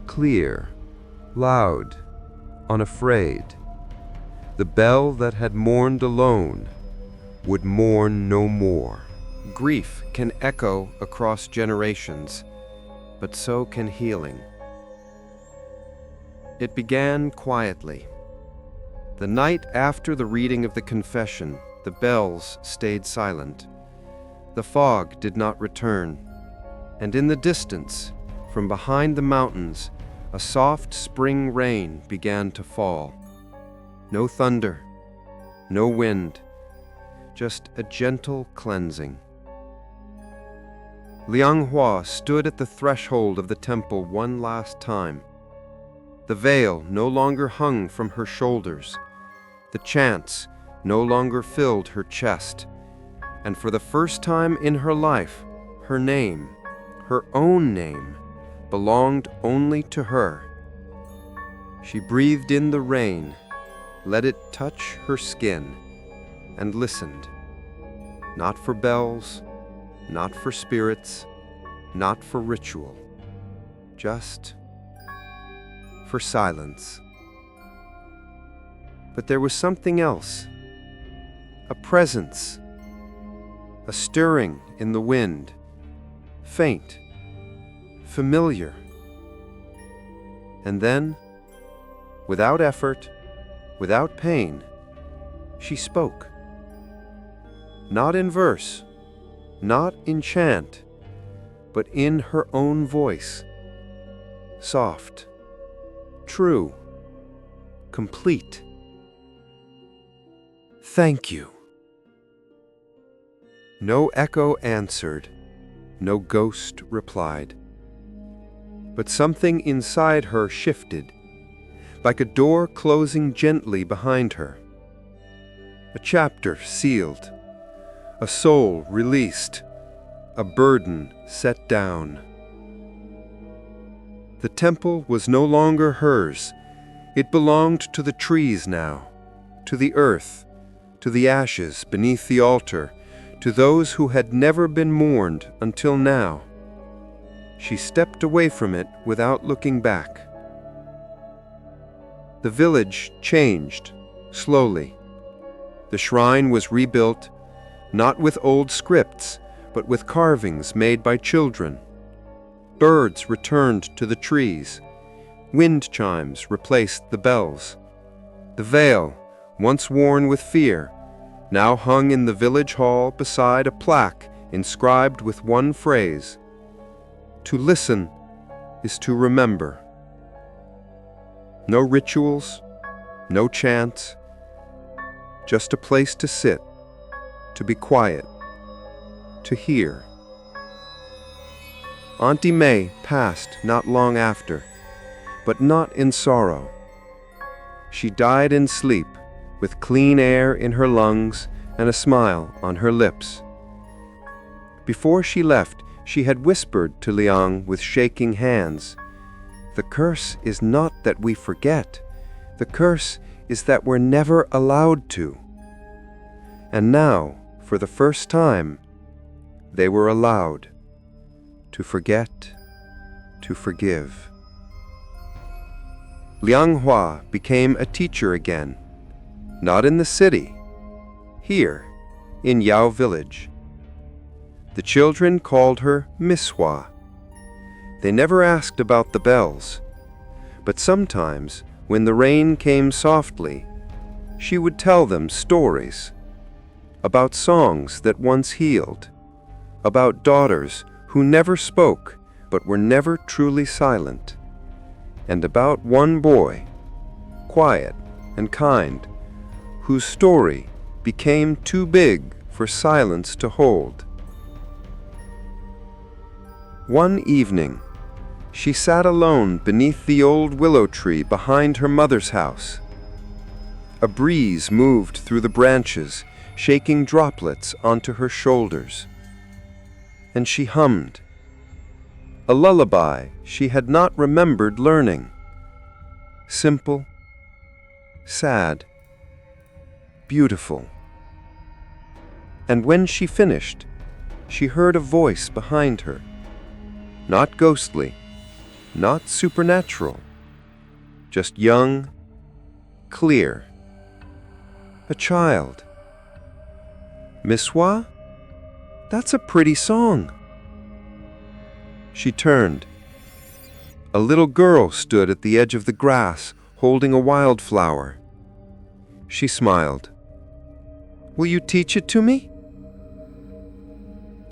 clear, loud, unafraid. The bell that had mourned alone would mourn no more. Grief can echo across generations, but so can healing. It began quietly. The night after the reading of the confession, the bells stayed silent. The fog did not return, and in the distance, from behind the mountains, a soft spring rain began to fall. No thunder, no wind, just a gentle cleansing. Liang Hua stood at the threshold of the temple one last time. The veil no longer hung from her shoulders. The chants no longer filled her chest. And for the first time in her life, her name, her own name, belonged only to her. She breathed in the rain, let it touch her skin, and listened. Not for bells, not for spirits, not for ritual, just for silence. But there was something else, a presence, a stirring in the wind, faint, familiar. And then, without effort, without pain, she spoke. Not in verse, not in chant, but in her own voice. Soft, true, complete. Thank you. No echo answered, no ghost replied. But something inside her shifted, like a door closing gently behind her. A chapter sealed, a soul released, a burden set down. The temple was no longer hers. It belonged to the trees now, to the earth, to the ashes beneath the altar, to those who had never been mourned until now. She stepped away from it without looking back. The village changed, slowly. The shrine was rebuilt, not with old scripts, but with carvings made by children. Birds returned to the trees. Wind chimes replaced the bells. The veil, once worn with fear, now hung in the village hall beside a plaque inscribed with one phrase: "To listen is to remember." No rituals, no chants, just a place to sit, to be quiet, to hear. Auntie May passed not long after, but not in sorrow. She died in sleep, with clean air in her lungs and a smile on her lips. Before she left, she had whispered to Liang with shaking hands, "The curse is not that we forget. The curse is that we're never allowed to." And now, for the first time, they were allowed to forget, to forgive. Liang Hua became a teacher again, not in the city, here, in Yao village. The children called her Miss Hua. They never asked about the bells, but sometimes, when the rain came softly, she would tell them stories about songs that once healed, about daughters who never spoke but were never truly silent, and about one boy, quiet and kind, whose story became too big for silence to hold. One evening, she sat alone beneath the old willow tree behind her mother's house. A breeze moved through the branches, shaking droplets onto her shoulders. And she hummed a lullaby she had not remembered learning. Simple, sad, beautiful. And when she finished, she heard a voice behind her, not ghostly, not supernatural, just young, clear. A child. "Miss Hua? That's a pretty song." She turned. A little girl stood at the edge of the grass, holding a wildflower. She smiled. "Will you teach it to me?"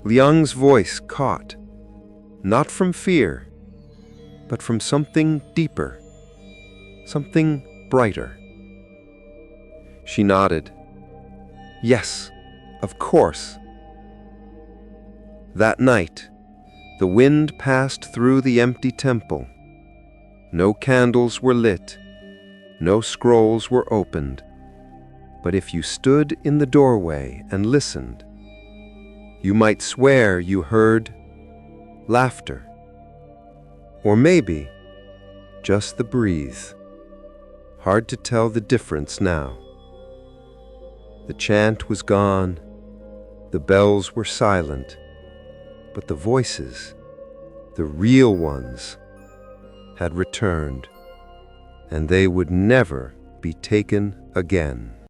Liang's voice caught, not from fear, but from something deeper, something brighter. She nodded. "Yes, of course." That night, the wind passed through the empty temple. No candles were lit, no scrolls were opened. But if you stood in the doorway and listened, you might swear you heard laughter, or maybe just the breeze. Hard to tell the difference now. The chant was gone, the bells were silent, but the voices, the real ones, had returned, and they would never be taken again.